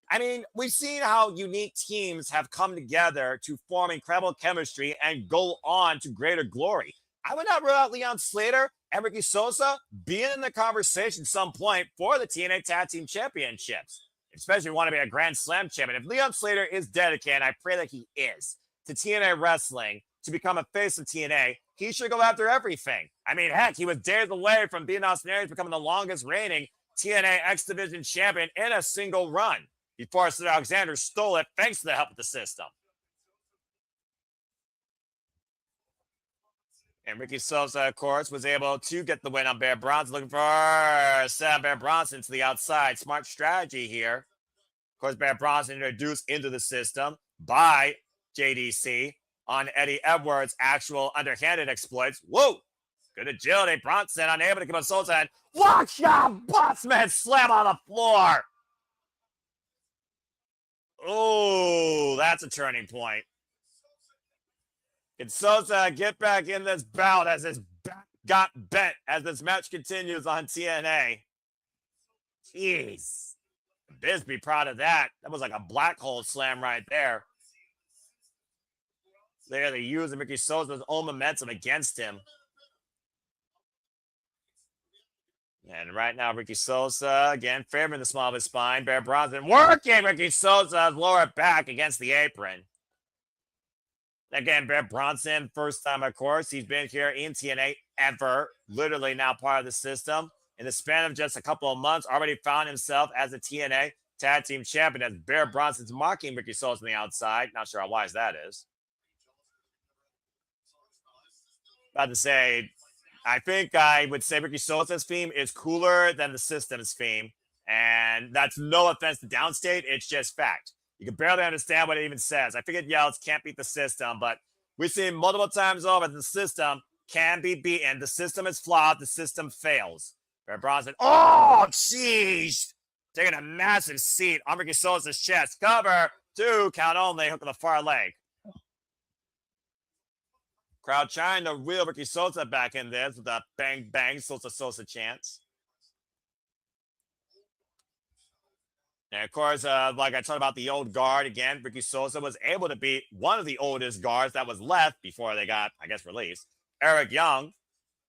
I mean, we've seen how unique teams have come together to form incredible chemistry and go on to greater glory. I would not rule out Leon Slater and Ricky Sosa being in the conversation at some point for the TNA Tag Team Championships, especially if you want to be a Grand Slam champion. If Leon Slater is dedicated, I pray that he is, to TNA wrestling, to become a face of TNA, he should go after everything. I mean, heck, he was days away from being Austin Aries becoming the longest reigning TNA X Division champion in a single run before Sid Alexander stole it thanks to the help of the system. And Ricky Sosa, of course, was able to get the win on Bear Bronson. Looking for Sam Bear Bronson to the outside. Smart strategy here. Of course, Bear Bronson introduced into the system by JDC on Eddie Edwards' actual underhanded exploits. Whoa! Good agility. Bronson unable to keep a Sosa and watch out! Bossman slam on the floor. Oh, that's a turning point. Can Sosa get back in this bout as his back got bent as this match continues on TNA? Jeez. Biz be proud of that. That was like a black hole slam right there. They're using Ricky Sosa's own momentum against him. And right now, Ricky Sosa, again, favoring the small of his spine. Bear Bronson working Ricky Sosa's lower back against the apron. Again, Bear Bronson, first time, of course. He's been here in TNA ever. Literally now part of the system. In the span of just a couple of months, already found himself as a TNA Tag Team Champion as Bear Bronson's mocking Ricky Sosa on the outside. Not sure how wise that is. About to say, I think I would say Ricky Sosa's theme is cooler than the system's theme. And that's no offense to Downstate. It's just fact. You can barely understand what it even says. I think it yells, can't beat the system. But we've seen multiple times over the system can be beaten. The system is flawed. The system fails. Bear Bronson. Oh, jeez. Taking a massive seat on Ricky Sosa's chest. Cover. 2. Count only. Hook on the far leg. Crowd trying to reel Ricky Sosa back in this with a bang, bang, Sosa chance. And of course, like I talked about the old guard again, Ricky Sosa was able to beat one of the oldest guards that was left before they got, I guess, released. Eric Young.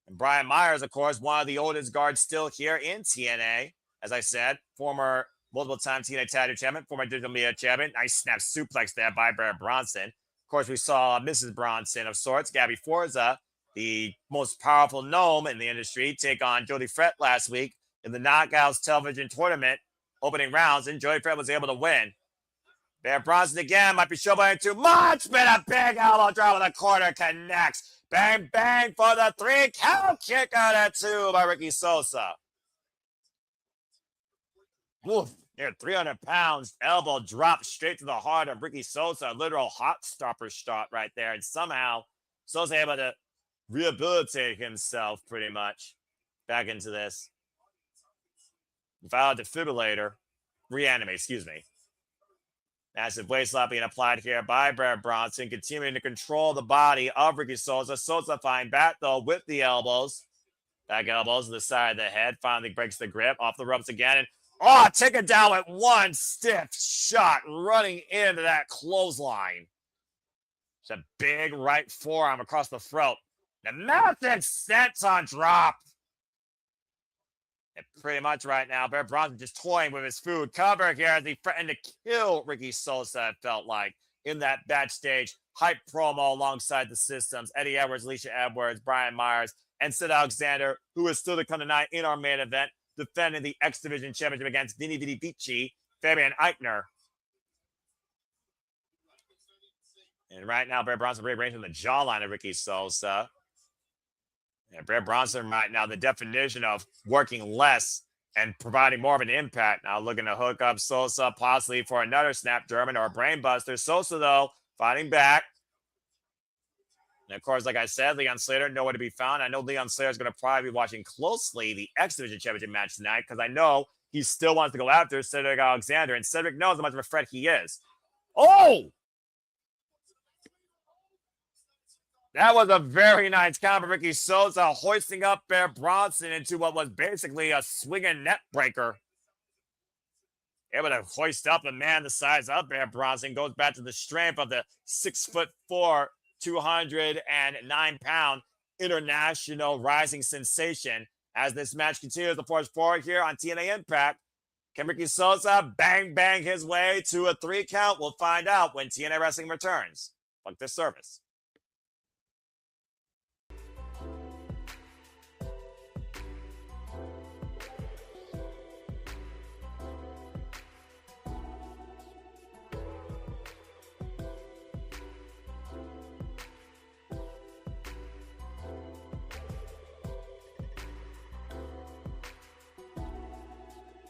And Brian Myers, of course, one of the oldest guards still here in TNA. As I said, former multiple-time TNA Tag Team Champion, former Digital Media Champion. Nice snap suplex there by Bear Bronson. Of course, we saw Mrs. Bronson of sorts, Gabby Forza, the most powerful gnome in the industry, take on Jody Fret last week in the Knockouts television tournament opening rounds, and Jody Fret was able to win. Bear Bronson again might be showboating too much, but a big elbow drop in the corner connects. Bang, bang for the 3 count. Kick out at 2 by Ricky Sosa. Oof. Near 300 pounds, elbow drop straight to the heart of Ricky Sosa. A literal hot stopper shot right there. And somehow, Sosa able to rehabilitate himself pretty much back into this. Without a defibrillator. Reanimate, excuse me. Massive waist slap being applied here by Bear Bronson, continuing to control the body of Ricky Sosa. Sosa fine back, though, with the elbows. Back elbows to the side of the head. Finally breaks the grip. Off the ropes again. And take it down with one stiff shot running into that clothesline. It's a big right forearm across the throat. The massive senton drop. And pretty much right now, Bear Bronson just toying with his food. Cover here as he threatened to kill Ricky Sosa, it felt like, in that backstage hype promo alongside the systems. Eddie Edwards, Alicia Edwards, Brian Myers, and Sid Alexander, who is still to come tonight in our main event, defending the X Division Championship against Vini Vidi Vici, Fabian Aichner. And right now, Bear Bronson rearranging the jawline of Ricky Sosa. And Bear Bronson right now, the definition of working less and providing more of an impact. Now looking to hook up Sosa possibly for another snap German or a brain buster. Sosa, though, fighting back. And of course, like I said, Leon Slater nowhere to be found. I know Leon Slater is going to probably be watching closely the X Division Championship match tonight because I know he still wants to go after Cedric Alexander, and Cedric knows how much of a threat he is. Oh! That was a very nice count for Ricky Sosa, hoisting up Bear Bronson into what was basically a swinging net breaker. Able to hoist up a man the size of Bear Bronson. Goes back to the strength of the 6'4", 209-pound international rising sensation. As this match continues to force forward here on TNA Impact, can Ricky Sosa bang his way to a 3 count? We'll find out when TNA Wrestling returns. Fuck this service.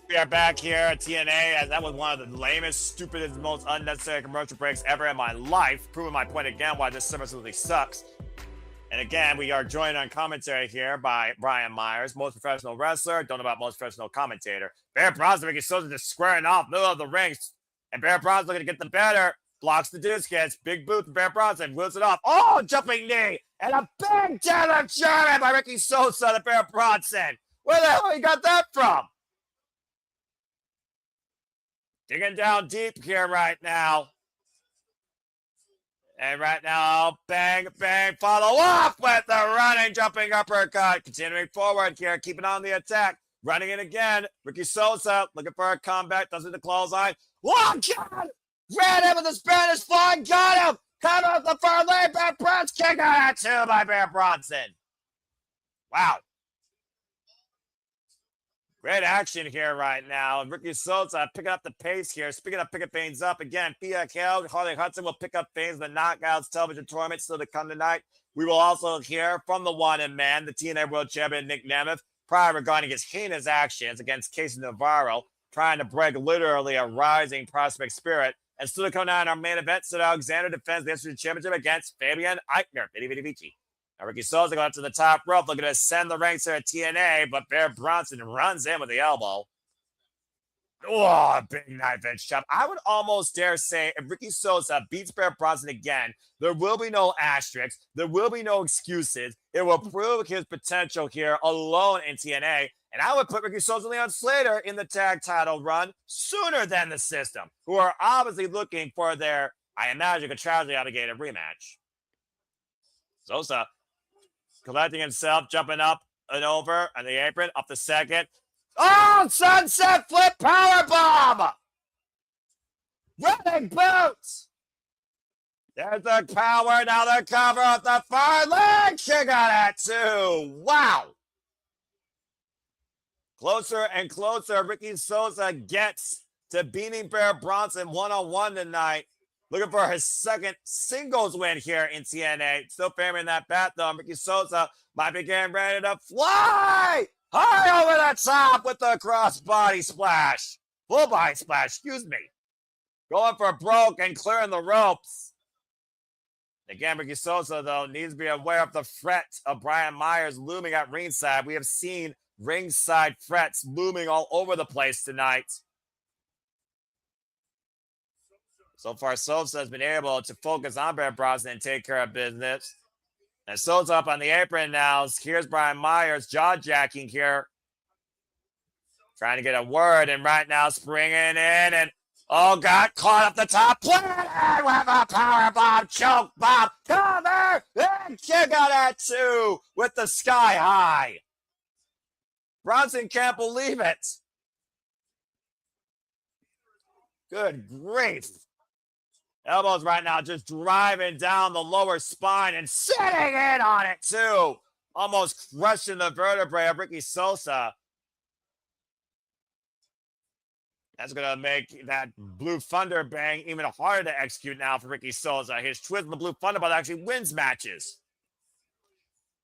We are back here at TNA, as that was one of the lamest, stupidest, most unnecessary commercial breaks ever in my life, proving my point again why this absolutely sucks. And again, we are joined on commentary here by Brian Myers, most professional wrestler, don't know about most professional commentator. Bear Bronson, Ricky Sosa just squaring off, middle of the ring, and Bear Bronson looking to get the better, blocks the discus, big boot from Bear Bronson, wheels it off. Oh, jumping knee, and a big deadlift German by Ricky Sosa to Bear Bronson. Where the hell you got that from? Digging down deep here right now. And right now, bang, bang, follow up with the running, jumping uppercut. Continuing forward here, keeping on the attack. Running in again. Ricky Sosa looking for a comeback. Does it the clothesline. Oh, God! Ran in with the Spanish fly. Got him! Cut off the far lane. Bear Bronson kick out at two by Bear Bronson. Wow. Great action here right now. Ricky Sosa picking up the pace here. Speaking of picking things up again, Thea, Harley, Hudson will pick up things in the Knockouts television tournament still to come tonight. We will also hear from the one-in man, the TNA World Champion Nick Nemeth, prior regarding his heinous actions against Casey Navarro, trying to break literally a rising prospect spirit. And still to come down in our main event, Sid Alexander defends the Institute Championship against Fabian Aichner. Vici. Now Ricky Sosa going up to the top rope, looking to ascend the ranks here at TNA, but Bear Bronson runs in with the elbow. Oh, big knife edge chop. I would almost dare say if Ricky Sosa beats Bear Bronson again, there will be no asterisks. There will be no excuses. It will prove his potential here alone in TNA. And I would put Ricky Sosa and Leon Slater in the tag title run sooner than the system, who are obviously looking for their, I imagine, contractually obligated rematch. Sosa collecting himself, jumping up and over on the apron, up the second. Oh, sunset flip powerbomb! Running boots! There's the power, now the cover off the far leg. She got it too. Wow! Closer and closer, Ricky Sosa gets to beating Bear Bronson one-on-one tonight. Looking for his second singles win here in TNA. Still favoring that bat, though. Ricky Sosa might be getting ready to fly high over the top with the cross-body splash. Full body splash, excuse me. Going for broke and clearing the ropes. Again, Ricky Sosa, though, needs to be aware of the threat of Brian Myers looming at ringside. We have seen ringside threats looming all over the place tonight. So far, Sosa has been able to focus on Bear Bronson and take care of business. And Sosa up on the apron now. Here's Brian Myers jaw-jacking here. Trying to get a word, and right now springing in, and oh, got caught up the top. Planted with a powerbomb, choke bomb, cover, and kick out at two with the sky high. Bronson can't believe it. Good grief. Elbows right now just driving down the lower spine and sitting in on it too. Almost crushing the vertebrae of Ricky Sosa. That's going to make that Blue Thunder bang even harder to execute now for Ricky Sosa. His twist in the Blue Thunder ball actually wins matches.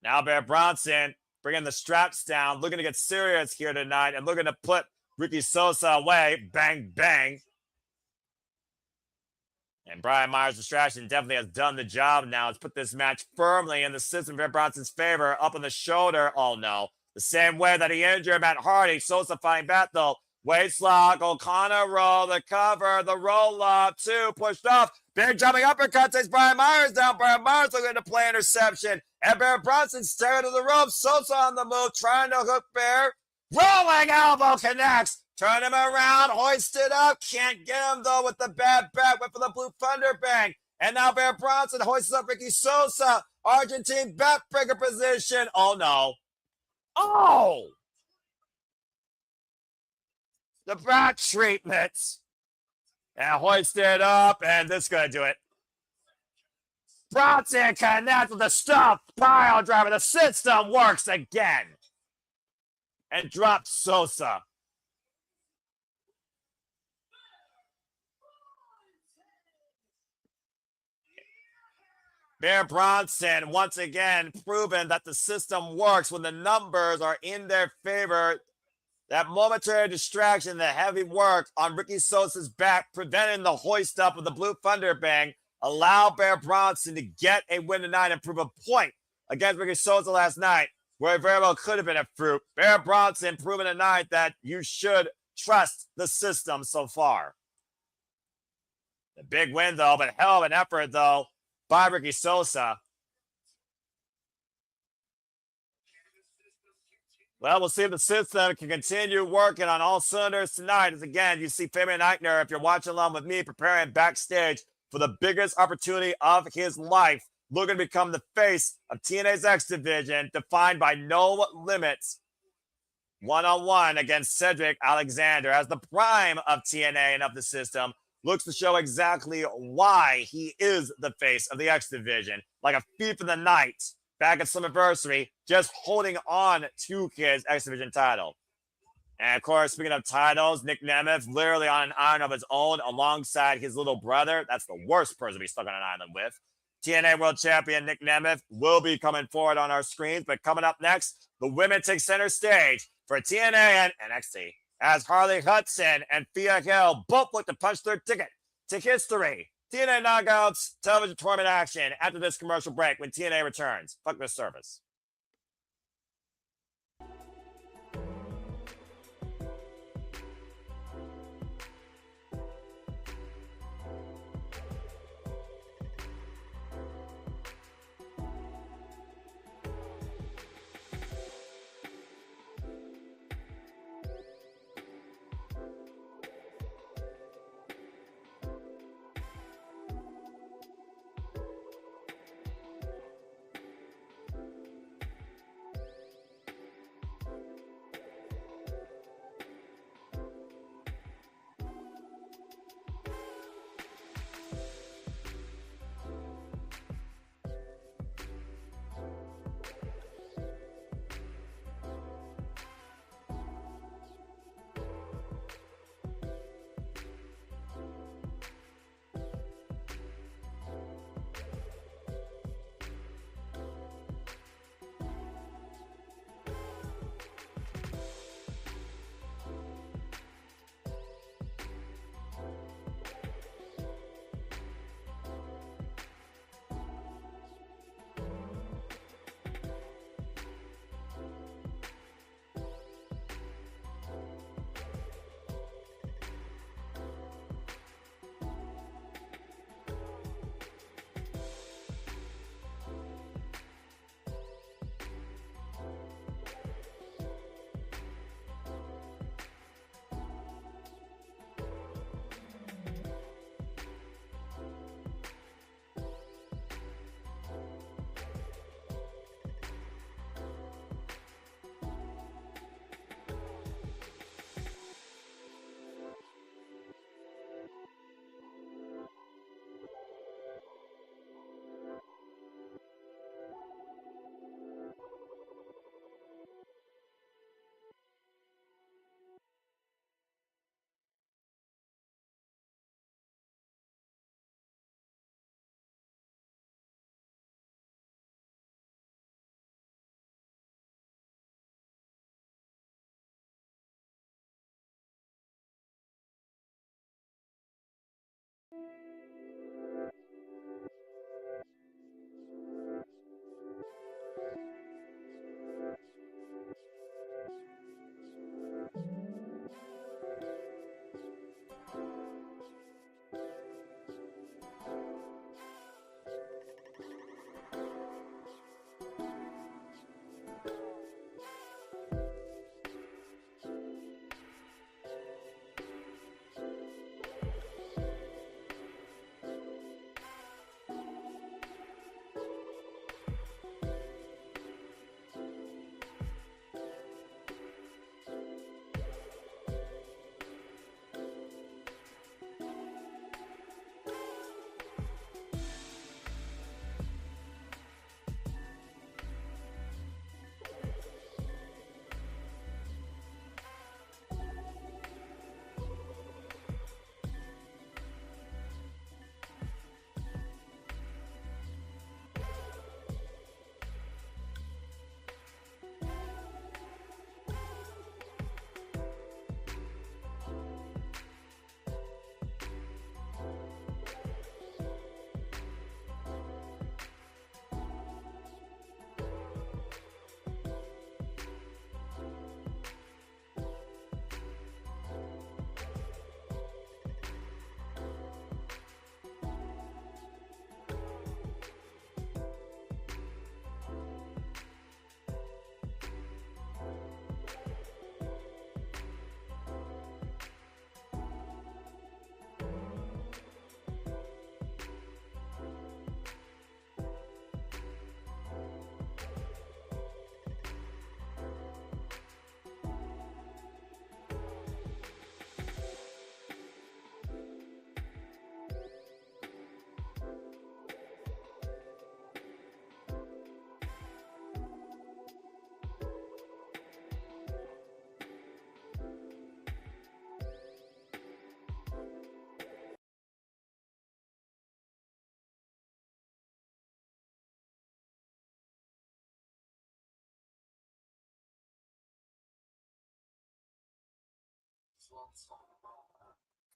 Now Bear Bronson bringing the straps down, looking to get serious here tonight and looking to put Ricky Sosa away. Bang, bang. And Brian Myers' distraction definitely has done the job now. It's put this match firmly in the system for Bronson's favor. Up on the shoulder. Oh, no. The same way that he injured Matt Hardy. Sosa fighting back, though. Waist lock. O'Connor roll. The cover. The roll up. Two. Pushed off. Big jumping uppercut takes Brian Myers down. Brian Myers looking to play interception. And Bear Bronson staring to the rope. Sosa on the move. Trying to hook Bear. Rolling elbow connects. Turn him around, hoist it up. Can't get him, though, with the bad back. Went for the Blue Thunder bang. And now Bear Bronson hoists up Ricky Sosa. Argentine backbreaker position. Oh, no. Oh! The back treatment. And hoist it up, and this is going to do it. Bronson connects with the stuff pile driver. The system works again. And drops Sosa. Bear Bronson once again proven that the system works when the numbers are in their favor. That momentary distraction, the heavy work on Ricky Sosa's back, preventing the hoist up of the Blue Thunder Bang, allowed Bear Bronson to get a win tonight and prove a point against Ricky Sosa last night, where it very well could have been a fruit. Bear Bronson proving tonight that you should trust the system so far. The big win, though, but hell of an effort, though, by Ricky Sosa. Well, we'll see if the system can continue working on all cylinders tonight. As again, you see Fabian Aichner, if you're watching along with me, preparing backstage for the biggest opportunity of his life, looking to become the face of TNA's X Division, defined by no limits, one-on-one against Cedric Alexander, as the prime of TNA and of the system looks to show exactly why he is the face of the X Division, like a thief in the night back at Summerversary, just holding on to his X Division title. And of course, speaking of titles, Nick Nemeth literally on an island of his own alongside his little brother. That's the worst person to be stuck on an island with. TNA World Champion Nick Nemeth will be coming forward on our screens, but coming up next, the women take center stage for TNA and NXT as Harley, Hudson, and Thea both look to punch their ticket to history. TNA Knockouts television tournament action after this commercial break when TNA returns. Fuck this service.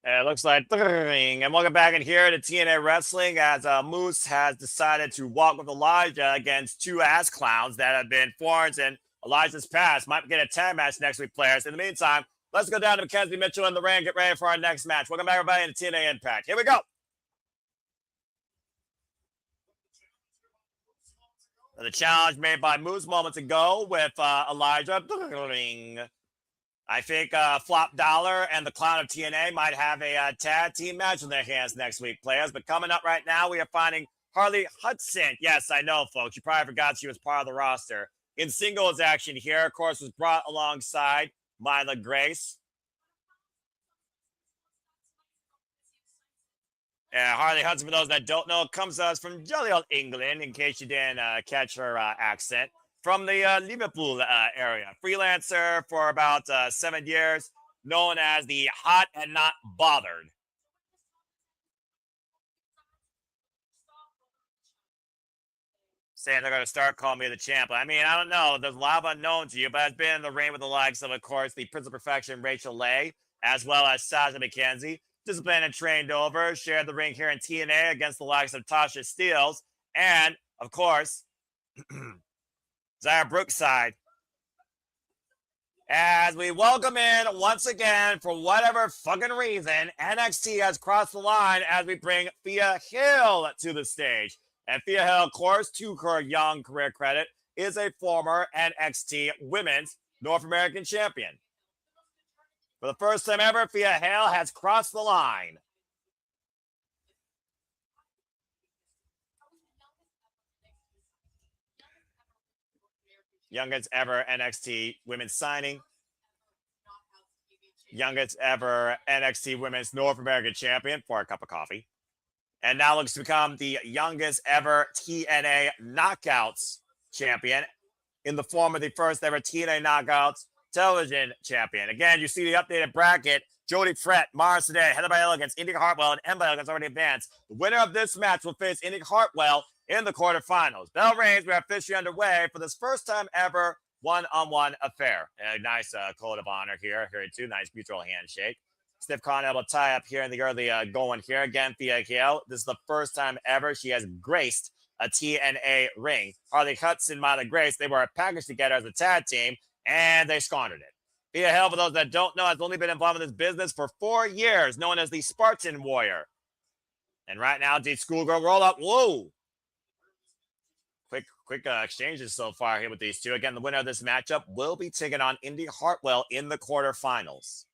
It looks like, and welcome back in here to TNA Wrestling as Moose has decided to walk with Elijah against two ass clowns that have been thorns in Elijah's past. Might get a tag match next week, players. In the meantime, let's go down to Mackenzie Mitchell in the ring. Get ready for our next match. Welcome back, everybody, to TNA Impact. Here we go. The challenge made by Moose moments ago with Elijah. I think Flop Dollar and the Clown of TNA might have a tag team match in their hands next week, players. But coming up right now, we are finding Harley Hudson. Yes, I know, folks. You probably forgot she was part of the roster. In singles action here, of course, was brought alongside Myla Grace. Harley Hudson, for those that don't know, comes to us from jolly old England, in case you didn't catch her accent. From the Liverpool area. Freelancer for about 7 years, known as the Hot and Not Bothered. Saying they're going to start calling me the champ. I mean, I don't know. There's a lot of unknown to you, but I've been in the ring with the likes of course, the Prince of Perfection, Rachel Leigh, as well as Sasha McKenzie. Disciplined and trained over, shared the ring here in TNA against the likes of Tasha Steeles, and, of course, Zara Brookside. As we welcome in once again, for whatever fucking reason, NXT has crossed the line as we bring Thea Hill to the stage. And Thea Hill, of course, to her young career credit, is a former NXT Women's North American Champion. For the first time ever, Thea Hill has crossed the line. Youngest ever NXT Women's signing. Youngest ever NXT Women's North American Champion for a cup of coffee. And now looks to become the youngest ever TNA Knockouts Champion in the form of the first ever TNA Knockouts Television Champion. Again, you see the updated bracket. Jody Frett, Mara Seday, headed by Elegance, Indy Hartwell, and Emma Elegance already advanced. The winner of this match will face Indy Hartwell in the quarterfinals. Bell rings, we are officially underway for this first time ever one-on-one affair. A nice code of honor here too. Nice mutual handshake. Stiff con elbow tie up here in the early going here. Again, Thea Hill. This is the first time ever she has graced a TNA ring. Harley Hudson, Myla Grace, they were packaged together as a tag team, and they squandered it. Thea Hill, for those that don't know, has only been involved in this business for 4 years, known as the Spartan Warrior. And right now, the schoolgirl roll up. Whoa! Quick exchanges so far here with these two. Again, the winner of this matchup will be taking on Indy Hartwell in the quarterfinals.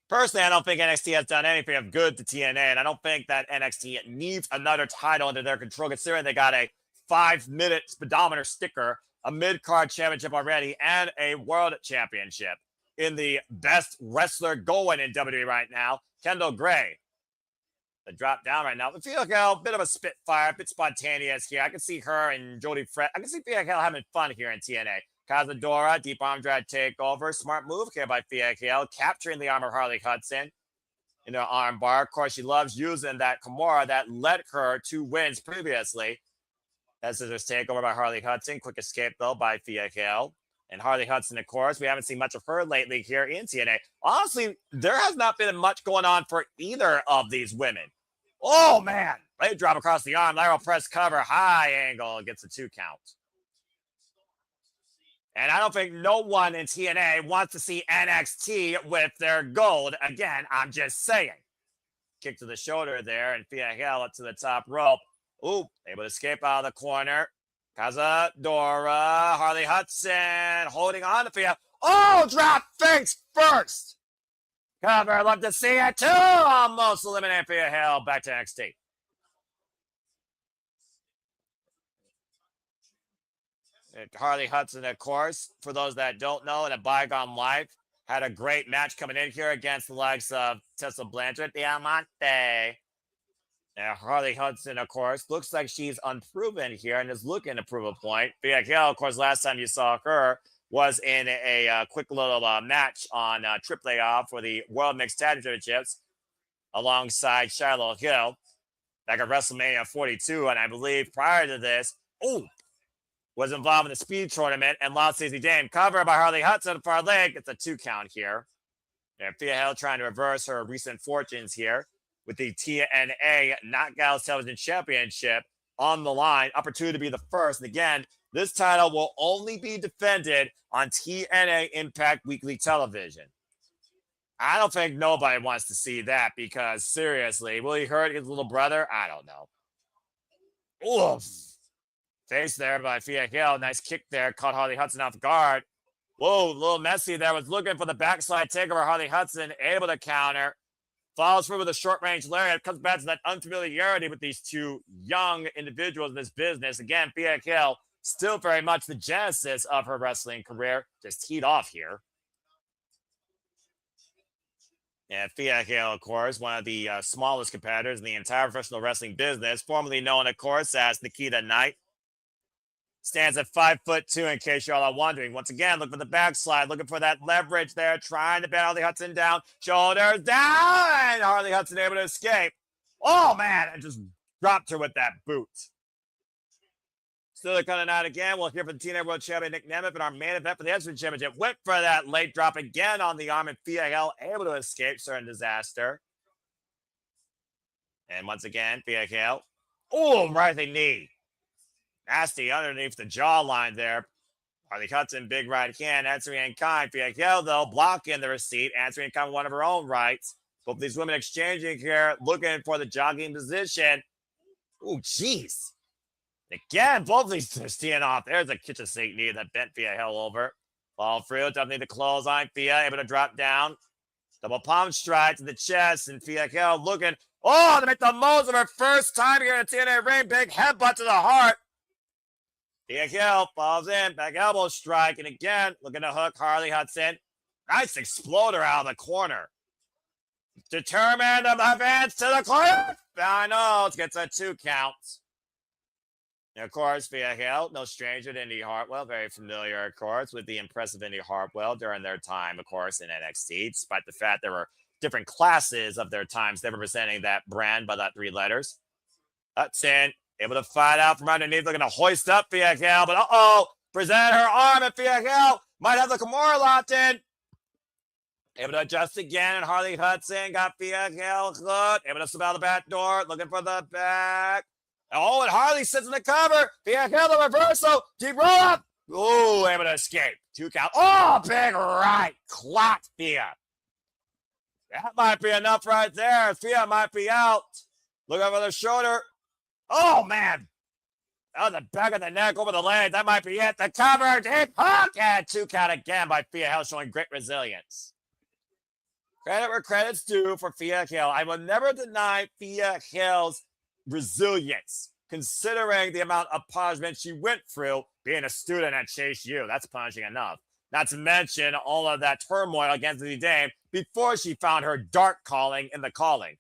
Personally, I don't think NXT has done anything of good to TNA, and I don't think that NXT needs another title under their control, considering they got a 5-minute speedometer sticker, a mid-card championship already, and a world championship in the best wrestler going in WWE right now, Kendall Gray. The drop down right now. I feel like a bit of a spitfire, a bit spontaneous here. I can see her and Jody Frett. I can see Thea Hill having fun here in TNA. Cazadora, deep arm drag takeover. Smart move here by Thea Hill, capturing the arm of Harley Hudson in her arm bar. Of course, she loves using that Kimura that led her to wins previously. That's scissors takeover by Harley Hudson. Quick escape, though, by Thea Hill. And Harley Hudson, of course, we haven't seen much of her lately here in TNA. Honestly, there has not been much going on for either of these women. Oh, man. Blade drop across the arm. Lateral press cover. High angle. Gets a 2 count. And I don't think no one in TNA wants to see NXT with their gold. Again, I'm just saying. Kick to the shoulder there. And Thea Hill up to the top rope. Ooh, able to escape out of the corner. Cazadora, Harley Hudson holding on to Thea. Oh, drop face first. Cover, love to see it too. Almost eliminated Thea Hill. Back to NXT. Harley Hudson, of course, for those that don't know, in a bygone life, had a great match coming in here against the likes of Tessa Blanchard, Diamante. Now, Harley Hudson, of course, looks like she's unproven here and is looking to prove a point. Thea Hill, of course, last time you saw her was in a quick little match on AAA for the World Mixed Tag Championships alongside Shiloh Hill back at WrestleMania 42. And I believe prior to this, was involved in the speed tournament and lost Stacey Dame. Cover by Harley Hudson for our leg. It's a 2 count here. And Thea Hill trying to reverse her recent fortunes here with the TNA Knockouts Television Championship on the line. Opportunity to be the first. And again, this title will only be defended on TNA Impact Weekly Television. I don't think nobody wants to see that because, seriously, will he hurt his little brother? I don't know. Oof. Face there by Thea Hill. Nice kick there. Caught Harley Hudson off guard. Whoa, a little messy there. Was looking for the backslide takeover. Harley Hudson able to counter. Follows through with a short-range lariat. Comes back to that unfamiliarity with these two young individuals in this business. Again, Thea Hill still very much the genesis of her wrestling career. Just teed off here. And Thea Hill, of course, one of the smallest competitors in the entire professional wrestling business, formerly known, of course, as Nikita Knight. Stands at 5'2", in case y'all are wondering. Once again, look for the backslide, looking for that leverage there, trying to bat Harley Hudson down. Shoulders down! Harley Hudson able to escape. Oh, man, and just dropped her with that boot. Still coming out again. We'll hear from the TNA World Champion Nick Nemeth in our main event for the Heavyweight Championship. Went for that late drop again on the arm, and Thea Hill able to escape certain disaster. And once again, Thea Hill. Oh, rising knee. Nasty underneath the jawline there. Harley Hudson, big right hand, answering in kind. Thea Hill, though, blocking the receipt, answering in kind with one of her own rights. Both these women exchanging here, looking for the jogging position. Oh, jeez. Again, both of these teeing off. There's a kitchen sink knee that bent Thea Hill over. Fall through, definitely the close on Thea, able to drop down. Double palm strike to the chest, and Thea Hill looking, to make the most of her first time here in the TNA ring. Big headbutt to the heart. Thea Hill falls in, back elbow strike, and again, looking to hook Harley Hudson. Nice exploder out of the corner. Determined to advance to the corner. Finals gets a 2 count. And of course, Thea Hill, no stranger to Indy Hartwell, very familiar, of course, with the impressive Indy Hartwell during their time, of course, in NXT, despite the fact there were different classes of their times they were representing that brand by that 3 letters. Hudson able to fight out from underneath, looking to hoist up Thea Hill, but presented her arm, and Thea Hill might have the Kimura locked in. Able to adjust again, and Harley Hudson got Thea Hill hooked, able to slip out the back door, looking for the back. Oh, and Harley sits in the cover. Thea Hill, the reversal. Deep roll up. Oh, able to escape. 2 count. Oh, big right. Clock Thea. That might be enough right there. Thea might be out. Look over the shoulder. Oh, man. Oh, the back of the neck over the leg. That might be it. The cover. Deep hook. And 2 count again by Thea Hill, showing great resilience. Credit where credit's due for Thea Hill. I will never deny Thea Hill's resilience, considering the amount of punishment she went through being a student at Chase U. That's punishing enough. Not to mention all of that turmoil against the Dame before she found her dark calling in the calling.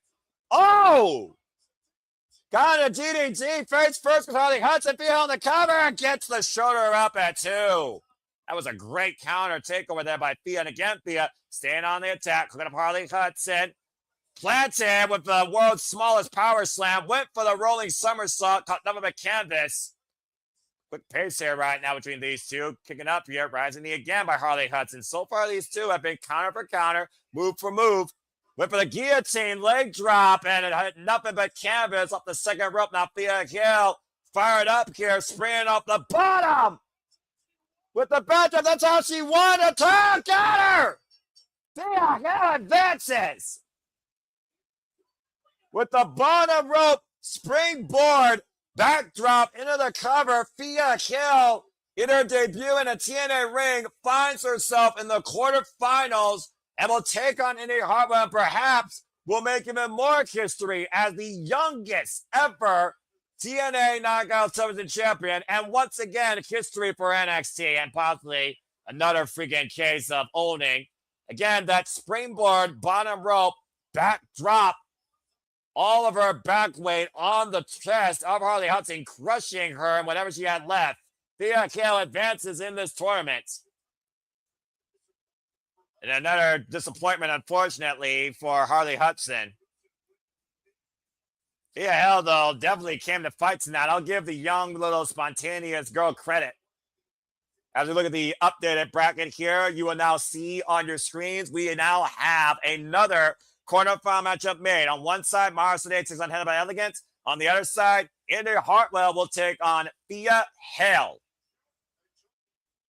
Oh! Got a DDT, face first with Harley Hudson, Thea on the cover, and gets the shoulder up at 2. That was a great counter takeover there by Thea, and again, Thea staying on the attack, hooking up Harley Hudson. Planted with the world's smallest power slam. Went for the rolling somersault. Caught nothing but canvas. Quick pace here right now between these two. Kicking up here. Rising knee again by Harley Hudson. So far, these two have been counter for counter. Move for move. Went for the guillotine. Leg drop. And it had nothing but canvas off the second rope. Now Thea Hill fired up here. Spraying off the bottom. With the backup. That's how she won. A turn. Got her. Thea Hill advances. With the bottom rope, springboard, backdrop into the cover, Thea Hill, in her debut in a TNA ring, finds herself in the quarterfinals and will take on Indy Hartwell, and perhaps will make even more history as the youngest ever TNA Knockout Television Champion, and once again, history for NXT, and possibly another freaking case of owning. Again, that springboard, bottom rope, backdrop, all of her back weight on the chest of Harley Hudson, crushing her and whatever she had left. Thea Hill advances in this tournament. And another disappointment, unfortunately, for Harley Hudson. Thea Hill, though, definitely came to fight tonight. I'll give the young, little, spontaneous girl credit. As we look at the updated bracket here, you will now see on your screens, we now have another quarterfinal matchup made. On one side, Mara Sedate takes on headed by Elegance. On the other side, Indy Hartwell will take on Thea Hale.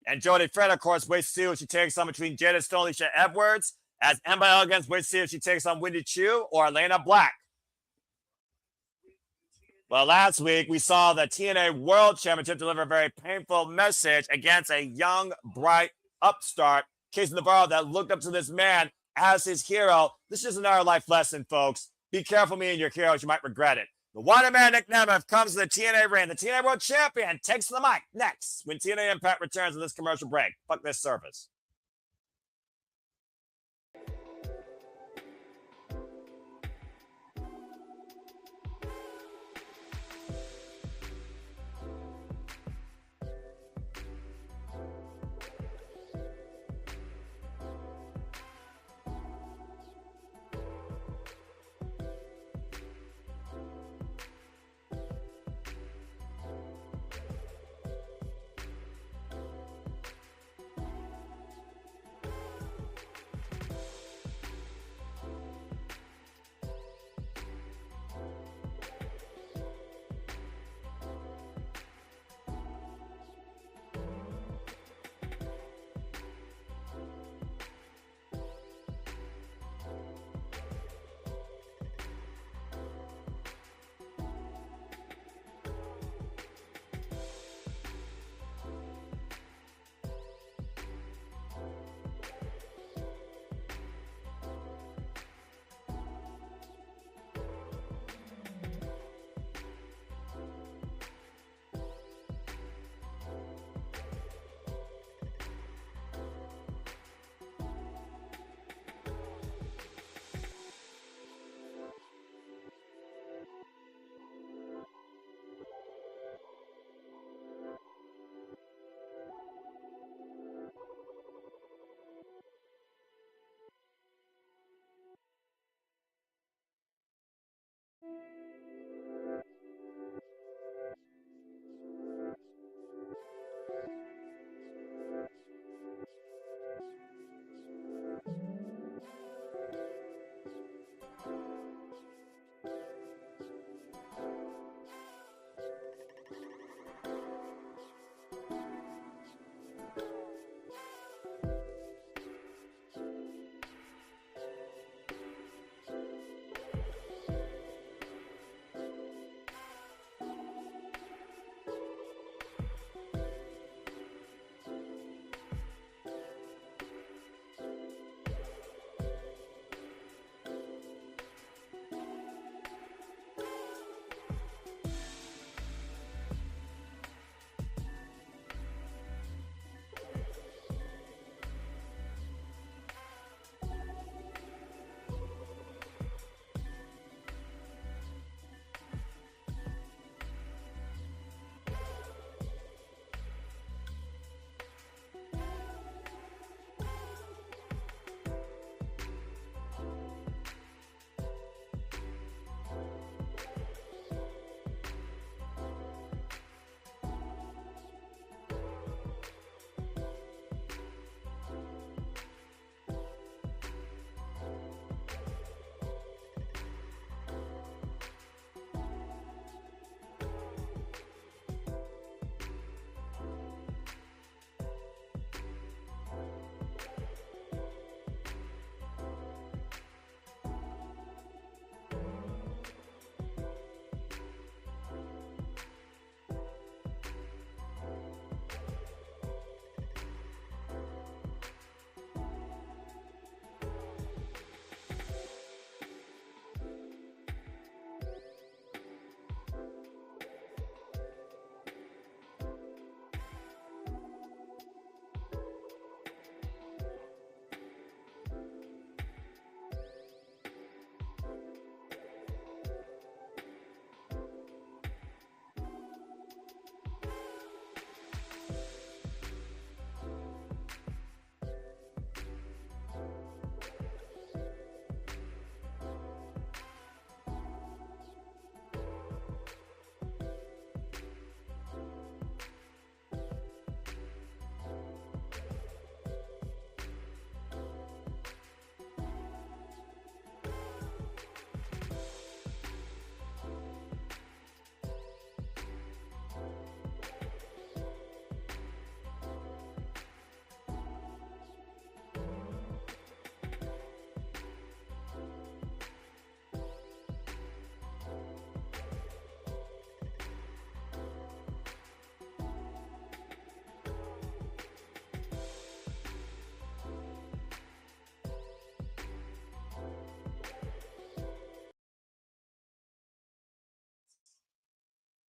And Jodie Fred, of course, waits to see what she takes on between Jada Stone and Alicia Edwards, as Emma Elegance waits to see if she takes on Wendy Chu or Elena Black. Well, last week, we saw the TNA World Championship deliver a very painful message against a young, bright upstart, Casey Navarro, that looked up to this man as his hero. This is another life lesson, folks. Be careful meeting your heroes. You might regret it. The Waterman Nick Nemeth comes to the TNA ring. The TNA World Champion takes the mic next when TNA Impact returns to this commercial break. Fuck this service.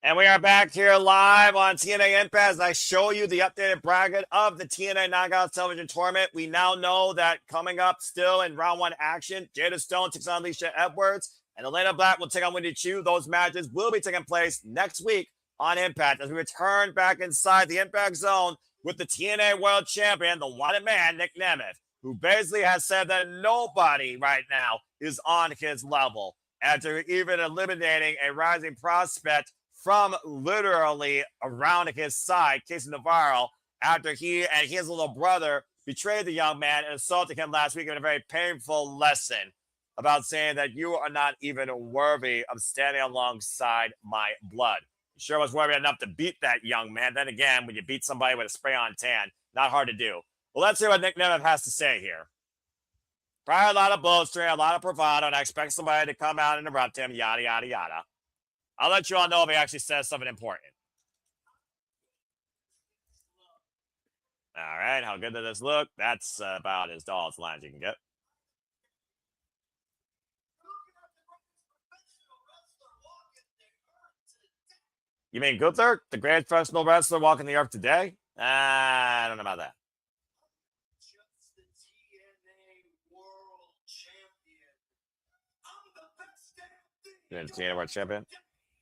And we are back here live on TNA Impact as I show you the updated bracket of the TNA Knockouts Television Tournament. We now know that coming up still in round one action, Jada Stone takes on Alicia Edwards, and Elena Black will take on Wendy Chu. Those matches will be taking place next week on Impact as we return back inside the Impact Zone with the TNA World Champion, the wanted man, Nick Nemeth, who basically has said that nobody right now is on his level after even eliminating a rising prospect from literally around his side, Casey Navarro, after he and his little brother betrayed the young man and assaulted him last week in a very painful lesson about saying that you are not even worthy of standing alongside my blood. You sure was worthy enough to beat that young man. Then again, when you beat somebody with a spray-on tan, not hard to do. Well, let's hear what Nick Nemeth has to say here. Probably a lot of bolstering, a lot of bravado, and I expect somebody to come out and interrupt him, yada, yada, yada. I'll let you all know if he actually says something important. All right, how good does this look? That's about as dull as line as you can get. You mean Gunther, the great professional wrestler walking the earth today? I don't know about that. You're the TNA World Champion.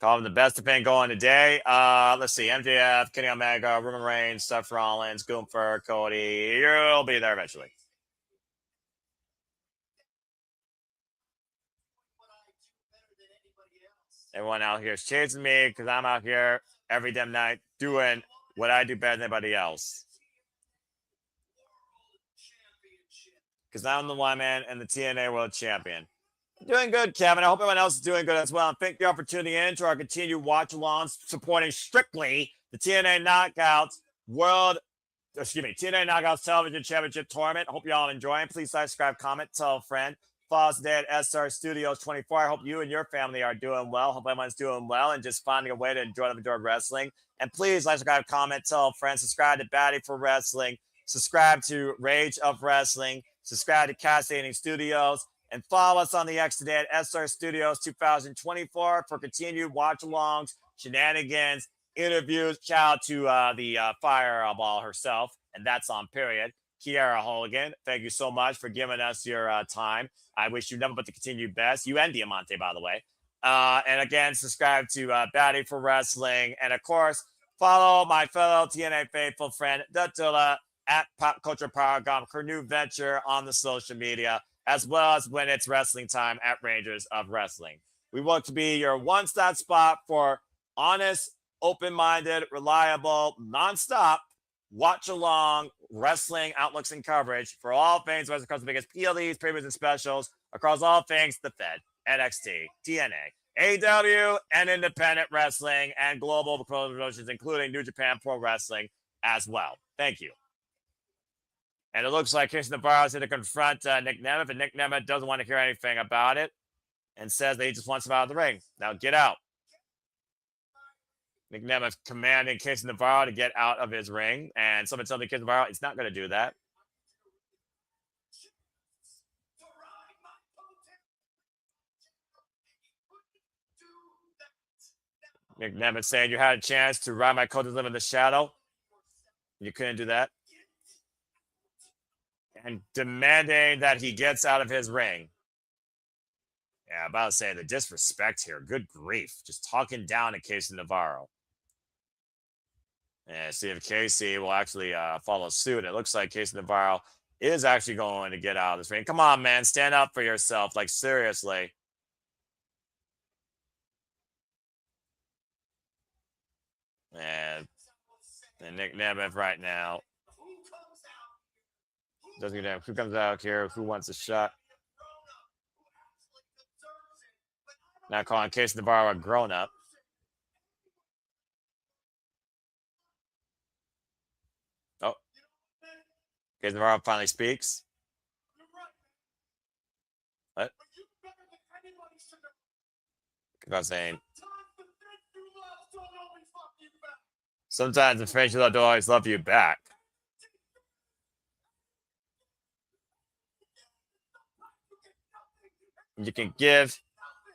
Call him the best defending going today. Let's see. MJF, Kenny Omega, Roman Reigns, Seth Rollins, Gunther, Cody. You'll be there eventually. Everyone out here is chasing me because I'm out here every damn night doing what I do better than anybody else. Because I'm the one man and the TNA World Champion. Doing good, Kevin. I hope everyone else is doing good as well. And thank you for tuning in to our continued watch-alongs supporting strictly the TNA Knockouts TNA Knockouts Television Championship Tournament. I hope you all enjoying. Please like, subscribe, comment, tell a friend. Follow us today at SR Studios 24. I hope you and your family are doing well. Hope everyone's doing well and just finding a way to enjoy wrestling. And please like, subscribe, comment, tell a friend. Subscribe to Batty for Wrestling. Subscribe to Rage of Wrestling. Subscribe to Cascading Studios. And follow us on the X today at SR Studios 2024 for continued watch-alongs, shenanigans, interviews. Shout out to the fireball herself, and that's on period. Kiara Hooligan, thank you so much for giving us your time. I wish you nothing but the continued best. You and Diamante, by the way. And again, subscribe to Batty for Wrestling. And, of course, follow my fellow TNA faithful friend, Dolla, at Pop Culture Paragon, her new venture on the social media, as well as when it's wrestling time at Rangers of Wrestling. We want to be your one-stop spot for honest, open-minded, reliable, non-stop, watch-along wrestling outlooks and coverage for all things wrestling across the biggest PLEs, previews, and specials across all things the Fed, NXT, TNA, AEW, and independent wrestling and global promotions, including New Japan Pro Wrestling as well. Thank you. And it looks like Casey Navarro is going to confront Nick Nemeth, and Nick Nemeth doesn't want to hear anything about it and says that he just wants him out of the ring. Now get out. Nick Nemeth commanding Casey Navarro to get out of his ring, and someone telling Casey Navarro it's not going to do that. Nick Nemeth saying you had a chance to ride my coat and live in the shadow. You couldn't do that. And demanding that he gets out of his ring. Yeah, I'm about to say the disrespect here. Good grief. Just talking down to Casey Navarro. And see if Casey will actually follow suit. It looks like Casey Navarro is actually going to get out of this ring. Come on, man. Stand up for yourself. Like, seriously. And Nick Nemeth right now. Doesn't give a damn who comes out here, who wants a shot. Now calling Casey Navarro a grown-up. Oh. Casey Navarro finally speaks. What? I was saying. Sometimes the French don't always love you back. You can give,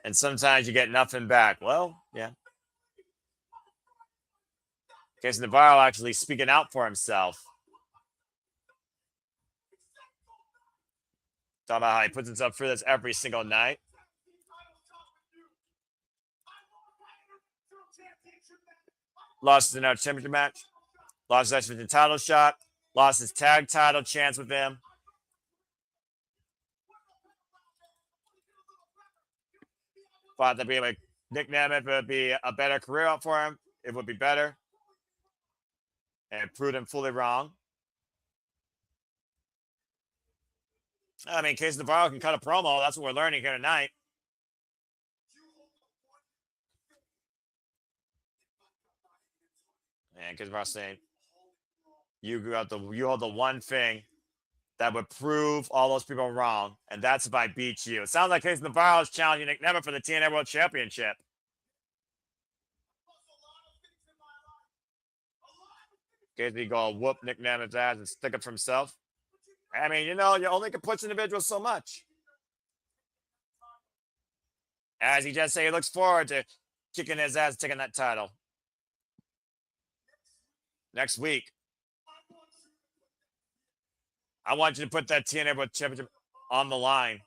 and sometimes you get nothing back. Well, yeah. Case Navarro actually speaking out for himself. Talking about how he puts himself through this every single night. Lost his another championship match. Lost his X-Division title shot. Lost his tag title chance with him. Thought that being like Nick Nemeth would be a better career out for him. It would be better. And proved him fully wrong. I mean, Case Navarro can cut a promo. That's what we're learning here tonight. And Case Navarro saying, you hold the one thing that would prove all those people wrong, and that's if I beat you. It sounds like Case Navarro is challenging Nick Nemeth for the TNA World Championship. Casey go whoop Nick Nemeth's ass and stick up for himself. I mean, you know, you only can push individuals so much. As he just said, he looks forward to kicking his ass, taking that title. Next week. I want you to put that TNA World Championship on the line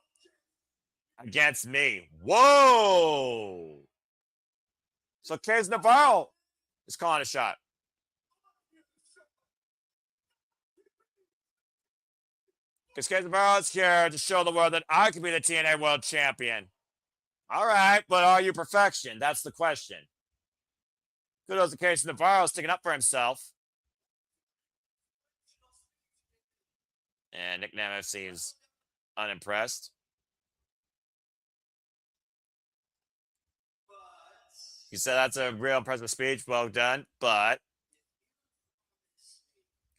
against me. Whoa! So Case Navarro is calling a shot. Because Case Navarro is here to show the world that I can be the TNA World Champion. All right, but are you perfection? That's the question. Kudos to Case Navarro sticking up for himself. And Nick Nemeth seems unimpressed. He said that's a real impressive speech. Well done. But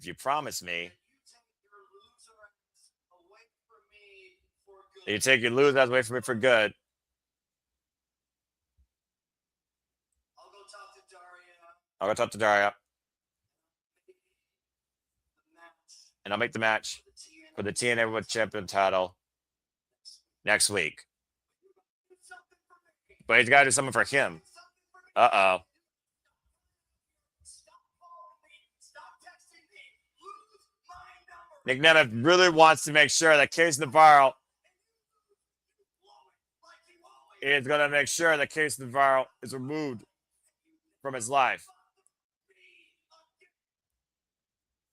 if you promise me that you take your losers away from me for good, I'll go talk to Daria. And I'll make the match for the TNA World Champion title next week. But he's got to do something for him. Uh-oh. Nick Nemeth really wants to make sure that Case Navarro is going to make sure that Case Navarro is removed from his life.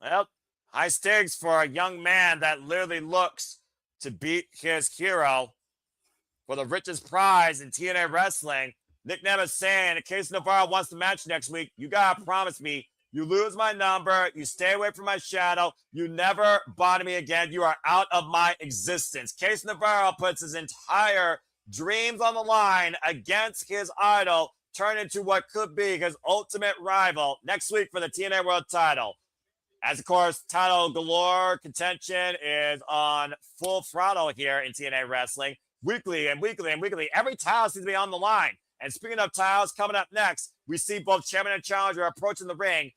Well, high stakes for a young man that literally looks to beat his hero for the richest prize in TNA wrestling. Nick Nemeth saying, in case Navarro wants the match next week, you got to promise me you lose my number, you stay away from my shadow, you never bother me again, you are out of my existence. Case Navarro puts his entire dreams on the line against his idol, turn into what could be his ultimate rival next week for the TNA World title. As, of course, title galore contention is on full throttle here in TNA Wrestling. Weekly and weekly and weekly. Every title seems to be on the line. And speaking of titles, coming up next, we see both champion and challenger approaching the ring.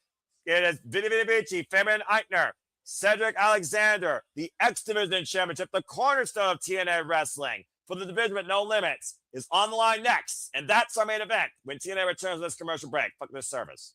It is Vinny Vici, Fabian Aichner, Cedric Alexander, the X-Division Championship, the cornerstone of TNA Wrestling for the division with no limits, is on the line next. And that's our main event when TNA returns to this commercial break. Fuck this service.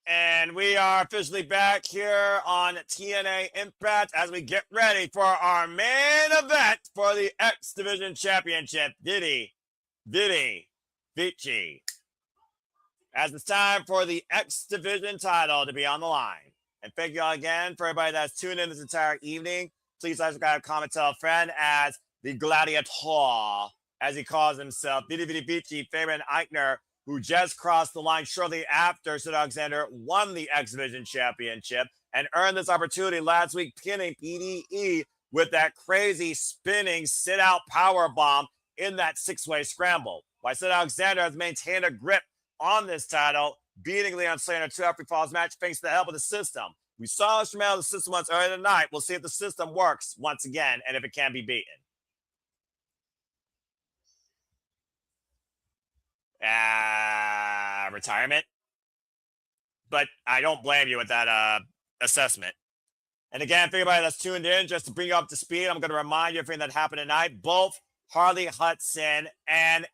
And we are officially back here on TNA Impact as we get ready for our main event for the X Division Championship. Vici. As it's time for the X Division title to be on the line. And thank you all again for everybody that's tuned in this entire evening. Please like, subscribe, comment, tell a friend as the Gladiator, as he calls himself, Vici, Fabian Aichner, who just crossed the line shortly after Cedric Alexander won the X Division Championship and earned this opportunity last week, pinning PDE with that crazy spinning sit-out power bomb in that six-way scramble. While Cedric Alexander has maintained a grip on this title, beating Leon Slater in a 2 after falls match thanks to the help of the system. We saw instrumental of the system once earlier tonight. We'll see if the system works once again and if it can be beaten. Retirement. But I don't blame you with that assessment. And again, for anybody that's tuned in, just to bring you up to speed, I'm going to remind you of everything that happened tonight. Both Harley, Hudson, and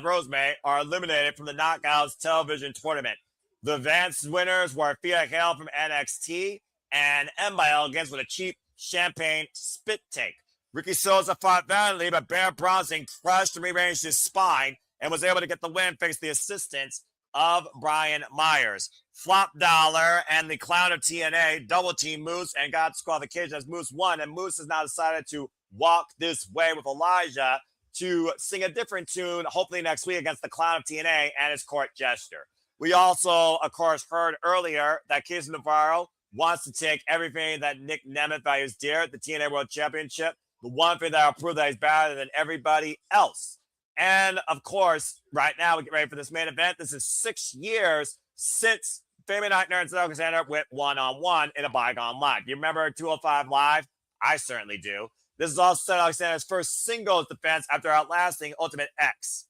Rosemary are eliminated from the Knockouts television tournament. The advanced winners were Thea from NXT and M by Elegance with a cheap champagne spit take. Ricky Sosa fought valiantly, but Bronson crushed and rearranged his spine and was able to get the win thanks to the assistance of Brian Myers. Flop Dollar and the Clown of TNA double team Moose and got disqualification as Moose won, and Moose has now decided to walk this way with Elijah to sing a different tune, hopefully next week, against the Clown of TNA and his court jester. We also, of course, heard earlier that Casey Navarro wants to take everything that Nick Nemeth values dear, the TNA World Championship, the one thing that will prove that he's better than everybody else. And, of course, right now we get ready for this main event. This is 6 years since Fabian Aichner and Cedric Alexander went one-on-one in a bygone live. You remember 205 Live? I certainly do. This is also Cedric Alexander's first singles defense after outlasting Ultimate X.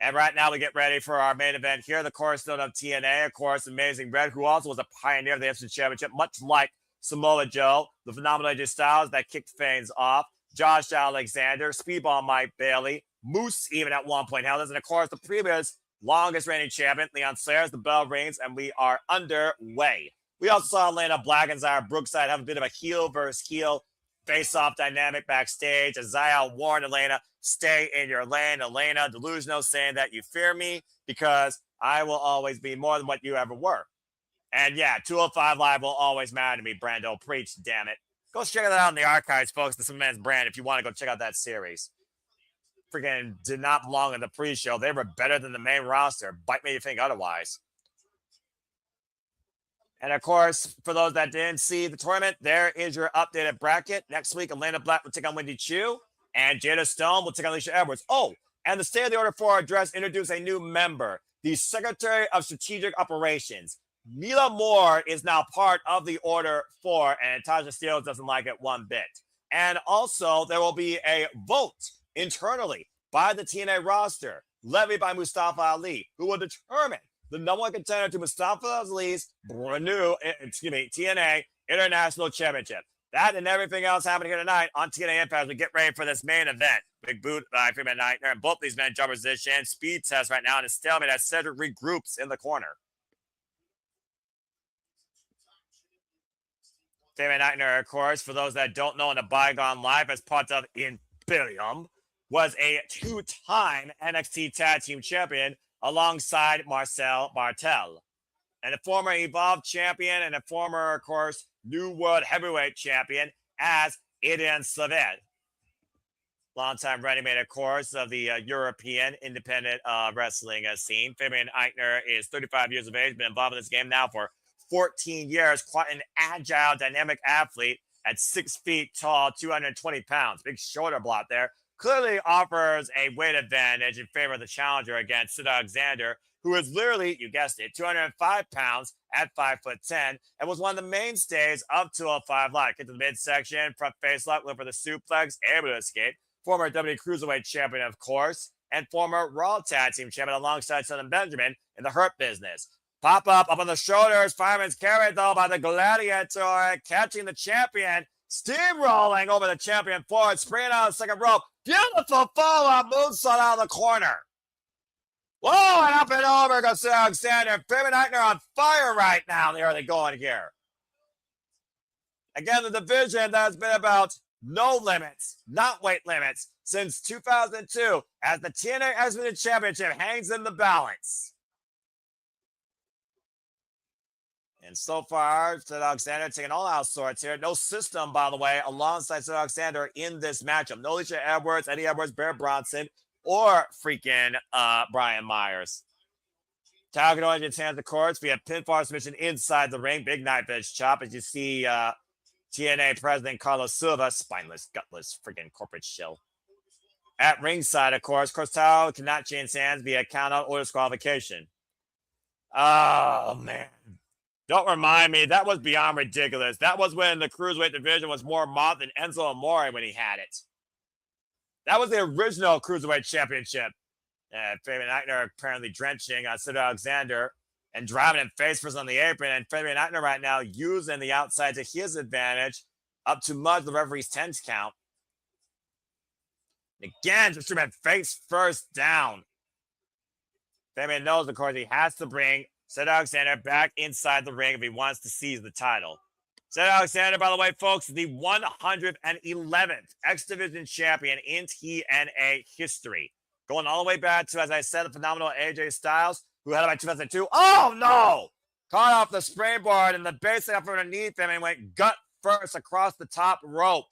And right now we get ready for our main event here. The cornerstone of TNA, of course, Amazing Red, who also was a pioneer of the Instant Championship, much like Samoa Joe, the phenomenal AJ Styles that kicked things off, Josh Alexander, Speedball Mike Bailey, Moose even at one point held us, and of course the previous longest reigning champion, Leon Slater. The bell rings and we are underway. We also saw Elena Black and Zaya Brookside have a bit of a heel versus heel face-off dynamic backstage as Zaya warned Elena, stay in your lane. Elena, delusional, saying that you fear me because I will always be more than what you ever were. And yeah, 205 Live will always matter to me, Brando. Preach, damn it. Go check that out in the archives, folks, the Some Man's Brand, if you want to go check out that series. Freaking did not belong in the pre-show. They were better than the main roster. Bite me if you think otherwise. And of course, for those that didn't see the tournament, there is your updated bracket. Next week, Elena Black will take on Wendy Chu, and Jada Stone will take on Alicia Edwards. Oh, and the State of the Order 4 address introduced a new member, the Secretary of Strategic Operations. Mila Moore is now part of the Order 4, and Tasha Steele doesn't like it one bit. And also, there will be a vote internally by the TNA roster, levied by Mustafa Ali, who will determine the number one contender to Mustafa Ali's new, TNA International Championship. That and everything else happening here tonight on TNA Impact as we get ready for this main event. Big boot by Fabian Aichner, and both these men jump position, speed test right now, and a stalemate as Cedric regroups in the corner. Fabian Aichner, of course, for those that don't know, in a bygone life as part of Imperium, was a two-time NXT Tag Team Champion alongside Marcel Bartel, and a former Evolve Champion and a former, of course, New World Heavyweight Champion as Adrian Slavet. Longtime running mate, of course, of the European independent wrestling scene. Fabian Aichner is 35 years of age, been involved in this game now for 14 years. Quite an agile, dynamic athlete at 6 feet tall, 220 pounds. Big shoulder block there. Clearly offers a weight advantage in favor of the challenger against Cedric Alexander, who is literally, you guessed it, 205 pounds at 5'10", and was one of the mainstays of 205 Live. Get to the midsection, front face lock, went for the suplex, able to escape. Former WWE Cruiserweight Champion, of course, and former Raw Tag Team Champion alongside Southern Benjamin in the Hurt Business. Pop up on the shoulders, fireman's carried though by the Gladiator, catching the champion, steamrolling over the champion forward, springing out the second rope. Beautiful follow-up moonsault out of the corner. Whoa, and up and over goes Alexander. Fabian Aichner on fire right now. The early going here. Again, the division that has been about no limits, not weight limits, since 2002 as the TNA Impact Championship hangs in the balance. And so far, Cedric Alexander taking all out sorts here. No system, by the way, alongside Cedric Alexander in this matchup. No Alicia Edwards, Eddie Edwards, Bear Bronson, or freaking Brian Myers. Tiger going into hands, of course, via pinfall submission inside the ring. Big knife edge chop as you see TNA President Carlos Silva, spineless, gutless, freaking corporate shill. At ringside, of course, Cortao cannot change hands via countout or disqualification. Oh, man. Don't remind me. That was beyond ridiculous. That was when the Cruiserweight division was more moth than Enzo Amore when he had it. That was the original Cruiserweight Championship. Fabian Aichner apparently drenching on Cedric Alexander and driving him face first on the apron. And Fabian Aichner right now using the outside to his advantage up to mud the referee's 10 count. And again, just him face first down. Fabian knows, of course, he has to bring Cedric Alexander back inside the ring if he wants to seize the title. Cedric Alexander, by the way, folks, the 111th X Division champion in TNA history. Going all the way back to, as I said, the phenomenal AJ Styles, who had it by 2002. Oh, no! Caught off the springboard and the base up underneath him and went gut first across the top rope.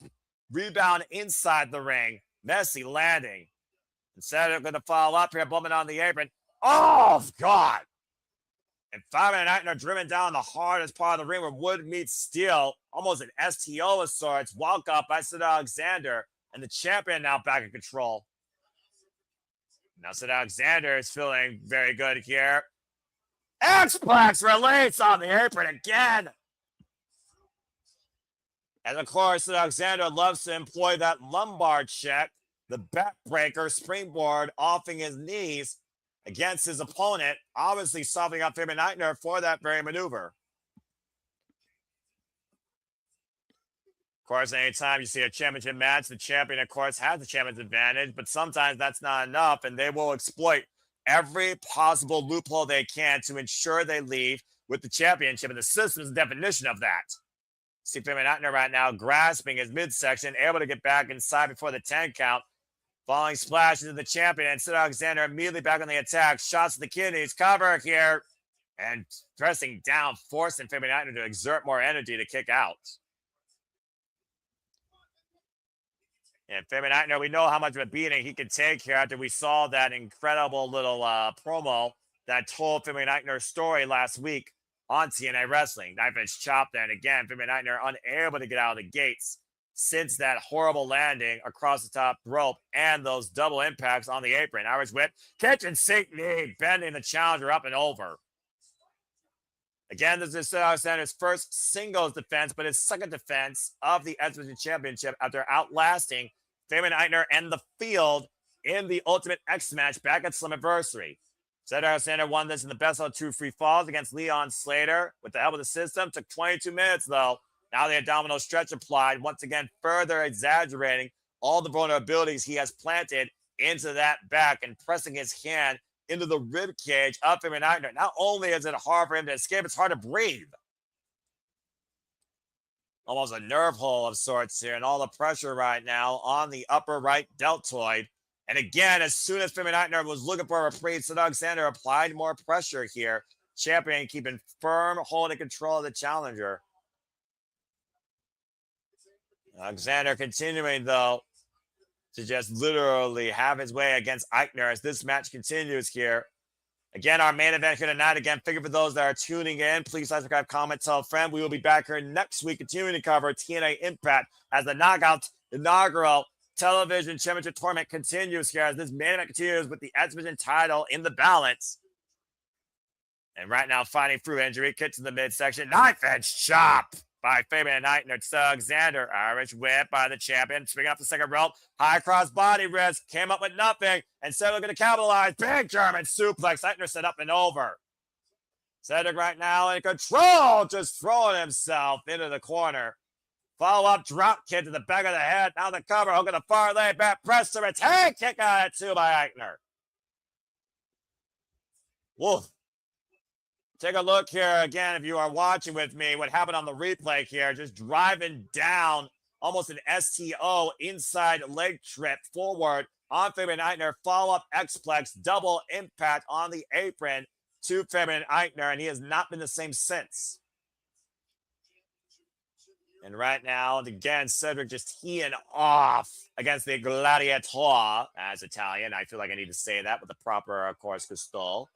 Rebound inside the ring. Messy landing. And Cedric going to follow up here, bumping on the apron. Oh, God! And Fabian Aichner driven down the hardest part of the ring where wood meets steel. Almost an STO of sorts. Walk up by Cedric Alexander. And the champion now back in control. Now Cedric Alexander is feeling very good here. X-Plex release on the apron again. And of course, Cedric Alexander loves to employ that lumbar check. The backbreaker springboard offing his knees against his opponent, obviously softening up Fabian Aichner for that very maneuver. Of course, anytime you see a championship match, the champion, of course, has the champion's advantage, but sometimes that's not enough, and they will exploit every possible loophole they can to ensure they leave with the championship, and the system is the definition of that. See Fabian Aichner right now grasping his midsection, able to get back inside before the 10 count. Falling splash into the champion, and Cedric Alexander immediately back on the attack. Shots to the kidneys, cover here, and pressing down, forcing Fabian Aichner to exert more energy to kick out. And Fabian Aichner, we know how much of a beating he could take here after we saw that incredible little promo that told Fabian Aichner's story last week on TNA Wrestling. Knife edge chop there, and again, Fabian Aichner unable to get out of the gates since that horrible landing across the top rope and those double impacts on the apron. Irish whip, kitchen sink knee, bending the challenger up and over. Again, this is Cedric Alexander's first singles defense, but his second defense of the X Division Championship after outlasting Fabian Aichner and the Field in the Ultimate X match back at Slammiversary. Cedric Alexander won this in the best of 2 free falls against Leon Slater with the help of the system. Took 22 minutes, though. Now the abdominal stretch applied, once again further exaggerating all the vulnerabilities he has planted into that back and pressing his hand into the rib cage of Fabian Aichner. Not only is it hard for him to escape, it's hard to breathe. Almost a nerve hole of sorts here, and all the pressure right now on the upper right deltoid. And again, as soon as Fabian Aichner was looking for a reprieve, Cedric Alexander applied more pressure here. Champion keeping firm hold and control of the challenger. Alexander continuing, though, to just literally have his way against Aichner as this match continues here. Again, our main event here tonight. Again, figure for those that are tuning in, please like, subscribe, comment, tell a friend. We will be back here next week continuing to cover TNA Impact as the Knockouts inaugural television championship tournament continues here as this main event continues with the X Division title in the balance. And right now, fighting through injury, kick to the midsection, knife edge chop by Fabian Aichner. Alexander, Irish whip by the champion. Swinging up the second rope. High cross body risk. Came up with nothing. And Cedric going to capitalize. Big German suplex. Aichner set up and over. Cedric right now in control. Just throwing himself into the corner. Follow-up drop kick to the back of the head. Now the cover. Hook in the far leg. Back press to retain. Kick out at 2 by Aichner. Woof. Take a look here again if you are watching with me. What happened on the replay here? Just driving down almost an STO inside leg trip forward on Fabian Aichner. Follow-up X-Plex double impact on the apron to Fabian Aichner, and he has not been the same since. And right now, again, Cedric just teeing off against the Gladiator. As Italian, I feel like I need to say that with the proper, of course, Crystal.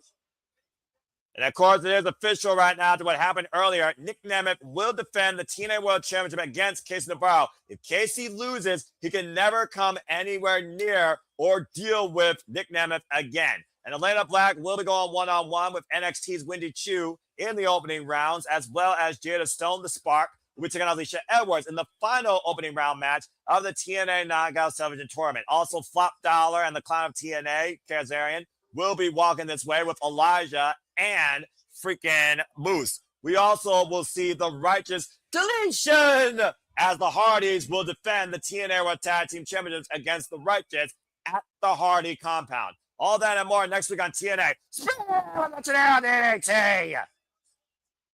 And of course, it is official right now to what happened earlier. Nick Nemeth will defend the TNA World Championship against Casey Navarro. If Casey loses, he can never come anywhere near or deal with Nick Nemeth again. And Elena Black will be going one-on-one with NXT's Wendy Chu in the opening rounds, as well as Jada Stone, the Spark, will be taking on Alicia Edwards in the final opening round match of the TNA Knockouts Television Tournament. Also, Flop Dollar and the Clown of TNA, Kazarian, will be walking this way with Elijah and freaking Moose. We also will see the Righteous Deletion as the Hardys will defend the TNA World Tag Team Championships against the Righteous at the Hardy compound. All that and more next week on TNA.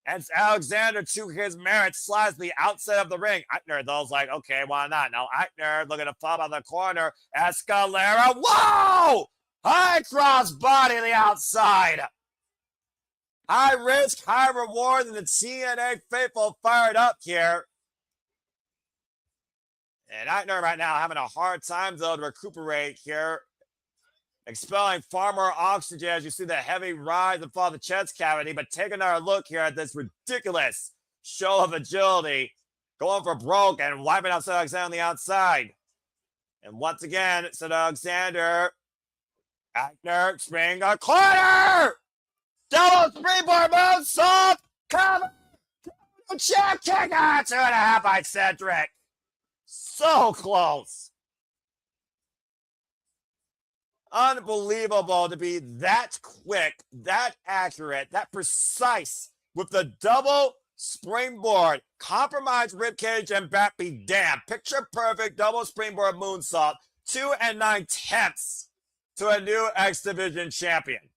And Alexander, to his merit, slides the outside of the ring. Aichner, though, is like, okay, why not? Now, Aichner looking to flop out the corner. Escalera. Whoa! High cross body to the outside. High risk, high reward, and the TNA faithful fired up here. And Aichner right now having a hard time, though, to recuperate here. Expelling far more oxygen as you see the heavy rise and fall of the chest cavity. But take another look here at this ridiculous show of agility. Going for broke and wiping out Cedric Alexander on the outside. And once again, Cedric Alexander. Aichner, spring a corner! Double springboard moonsault! Cover! Check, kick out! 2.5 by Cedric. So close. Unbelievable to be that quick, that accurate, that precise with the double springboard, compromised ribcage and back be damned. Picture perfect double springboard moonsault, 2 9/10 to a new X Division champion.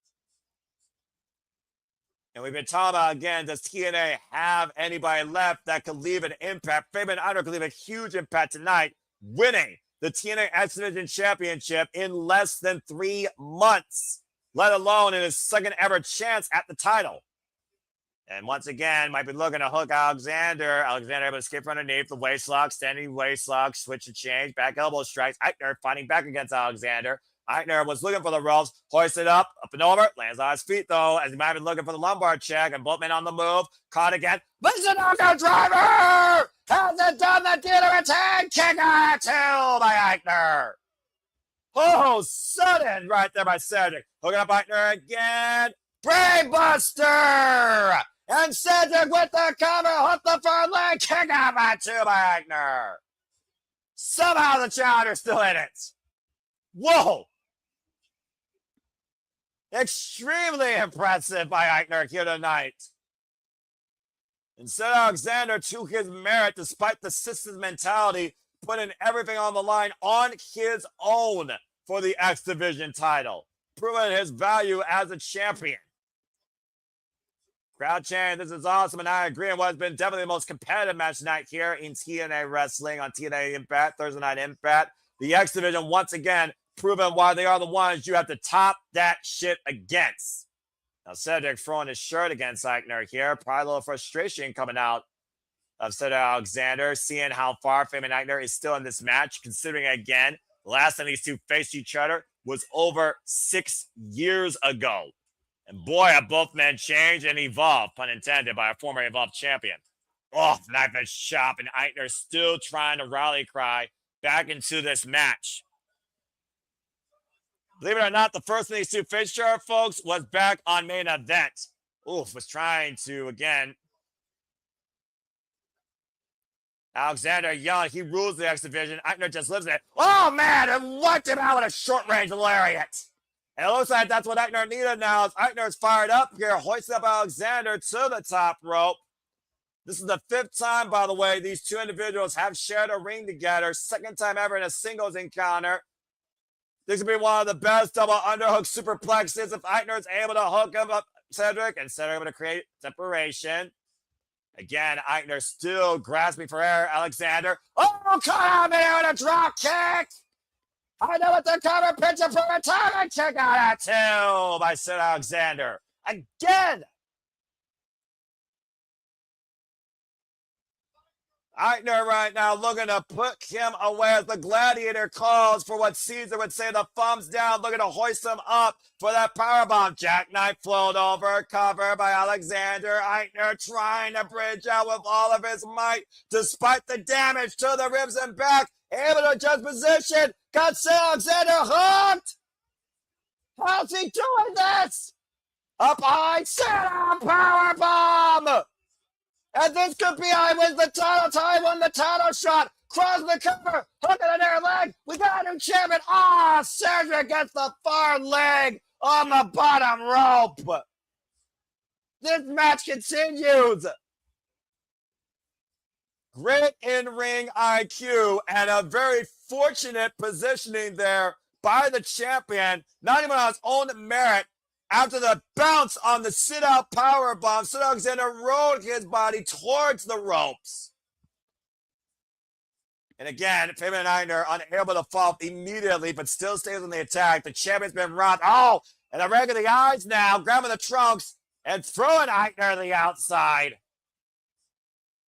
And we've been talking about, again, does TNA have anybody left that could leave an impact? Fabian Aichner could leave a huge impact tonight, winning the TNA X Division Championship in less than 3 months, let alone in his second ever chance at the title. And once again, might be looking to hook Alexander. Alexander able to skip underneath the waist lock, standing waist lock, switch and change, back elbow strikes. Aichner fighting back against Alexander. Aichner was looking for the ropes, hoisted up and over, lands on his feet though, as he might be looking for the lumbar check, and both men on the move, caught again. But it's a knockout driver! Hasn't done the dealer attack! Kick out 2 by Aichner! Oh, sudden right there by Cedric. Hooking up Aichner again. Brainbuster! And Cedric with the cover, hook the front leg, kick out by 2 by Aichner. Somehow the challenger's still in it. Whoa! Extremely impressive by Aichner here tonight. Instead, Alexander, to his merit, despite the system's mentality, putting everything on the line on his own for the X Division title, proving his value as a champion. Crowd chanting, this is awesome, and I agree on what has been definitely the most competitive match tonight here in TNA Wrestling on TNA Impact, Thursday Night Impact. The X Division, once again, proving why they are the ones you have to top that shit against. Now, Cedric throwing his shirt against Aichner here. Probably a little frustration coming out of Cedric Alexander, seeing how far Fabian Aichner is still in this match, considering, again, the last time these two faced each other was over 6 years ago. And boy, have both men changed and evolved, pun intended, by a former Evolved champion. Oh, knife edge chop, and Aichner still trying to rally cry back into this match. Believe it or not, the first of these two faced each other, folks, was back on main event. Oof, was trying to, again. Alexander Young, he rules the X Division. Aichner just lives it. Oh, man, and wiped him out with a short-range lariat. And it looks like that's what Aichner needed now. As Aichner's fired up here, hoisting up Alexander to the top rope. This is the 5th time, by the way, these two individuals have shared a ring together. 2nd time ever in a singles encounter. This could be one of the best double underhook superplexes if Aichner is able to hook him up, Cedric, and Cedric able to create separation. Again, Aichner still grasping for air. Alexander. Oh, caught him in with a drop kick. I know what the cover picture for retirement kick out at two by Sid Alexander. Again. Aichner right now looking to put him away as the gladiator calls for what Caesar would say the thumbs down, looking to hoist him up for that powerbomb. Jackknife float over, cover by Alexander. Aichner trying to bridge out with all of his might, despite the damage to the ribs and back. Able to adjust position. Got Alexander hooked. How's he doing this? Up high, sit-down powerbomb. And this could be I wins the title. Ty won the title shot. Cross the cover. Hook in the near leg. We got a new champion. Ah, Cedric gets the far leg on the bottom rope. This match continues. Great in-ring IQ and a very fortunate positioning there by the champion. Not even on his own merit. After the bounce on the sit-out powerbomb, Sid Alexander rolled his body towards the ropes. And again, Fabian and Aichner unable to fall immediately, but still stays on the attack. The champion's been robbed. Oh, and a rag of the eyes now, grabbing the trunks and throwing Aichner to the outside.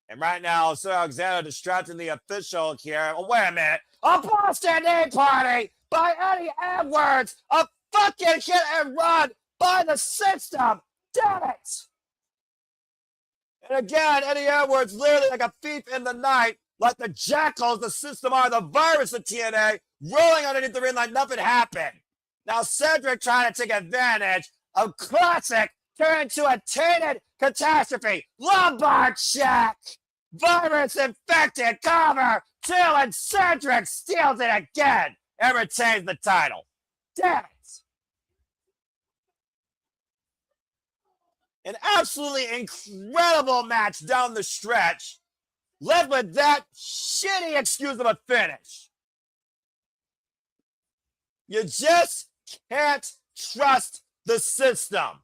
And right now, Sid Alexander distracting the official here. Oh, wait a minute. A Boston Knee Party by Eddie Edwards. A fucking hit and run by the system. Damn it. And again, Eddie Edwards literally like a thief in the night, like the jackals the system are, the virus of TNA, rolling underneath the ring like nothing happened. Now Cedric trying to take advantage of classic, turn into a tainted catastrophe. Lumbar check. Virus infected cover. Two, and Cedric steals it again and retains the title. Damn it. An absolutely incredible match down the stretch, led with that shitty excuse of a finish. You just can't trust the system,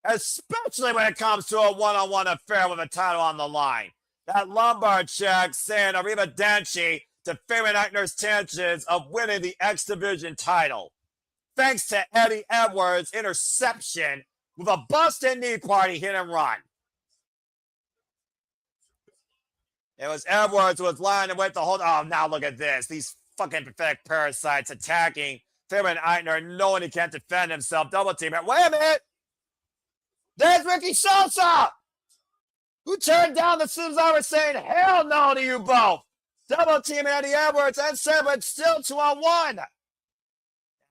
especially when it comes to a one-on-one affair with a title on the line. That lumbar check saying arrivederci to Fabian Aichner's chances of winning the X Division title, thanks to Eddie Edwards' interception with a Boston Knee Party hit and run. It was Edwards who was lying in wait to hold. Oh, now look at this. These fucking pathetic parasites attacking Fabian Aichner, knowing he can't defend himself. Double team it. Wait a minute. There's Ricky Sosa, who turned down the Cesar saying hell no to you both. Double team Eddie Edwards and Cedric still 2-on-1.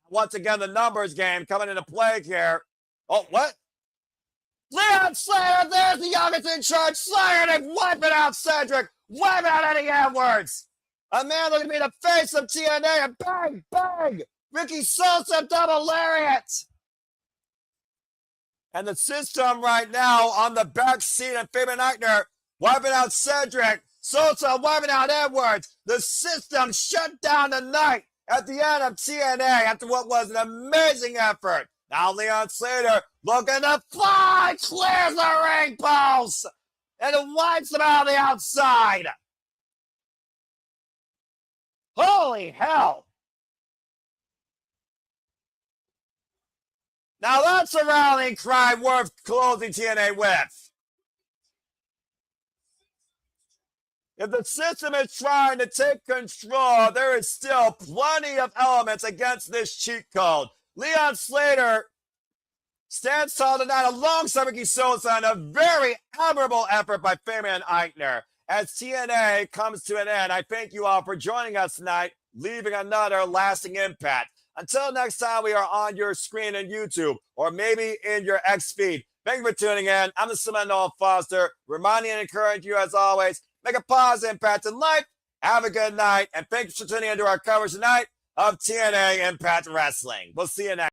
Once again, the numbers game coming into play here. Oh, what? Leon Slayer, there's the youngest in charge. Slayer, they wiping out Cedric, wiping out Eddie Edwards. A man looking to be the face of TNA, and bang, bang, Ricky Sosa double lariat. And the system right now on the back seat of Fabian Aichner, wiping out Cedric. Sosa wiping out Edwards. The system shut down the night at the end of TNA after what was an amazing effort. Now Leon Slater looking to fly, clears the ring post, and wipes them out on the outside. Holy hell. Now that's a rallying cry worth closing TNA with. If the system is trying to take control, there is still plenty of elements against this cheat code. Leon Slater stands tall tonight alongside Ricky Sosa in a very admirable effort by Fabian Aichner. As TNA comes to an end, I thank you all for joining us tonight, leaving another lasting impact. Until next time, we are on your screen in YouTube or maybe in your X feed. Thank you for tuning in. I'm the Cement Noah Foster, reminding and encouraging you as always, make a positive impact in life. Have a good night, and thanks for tuning into our coverage tonight of TNA Impact Wrestling. We'll see you next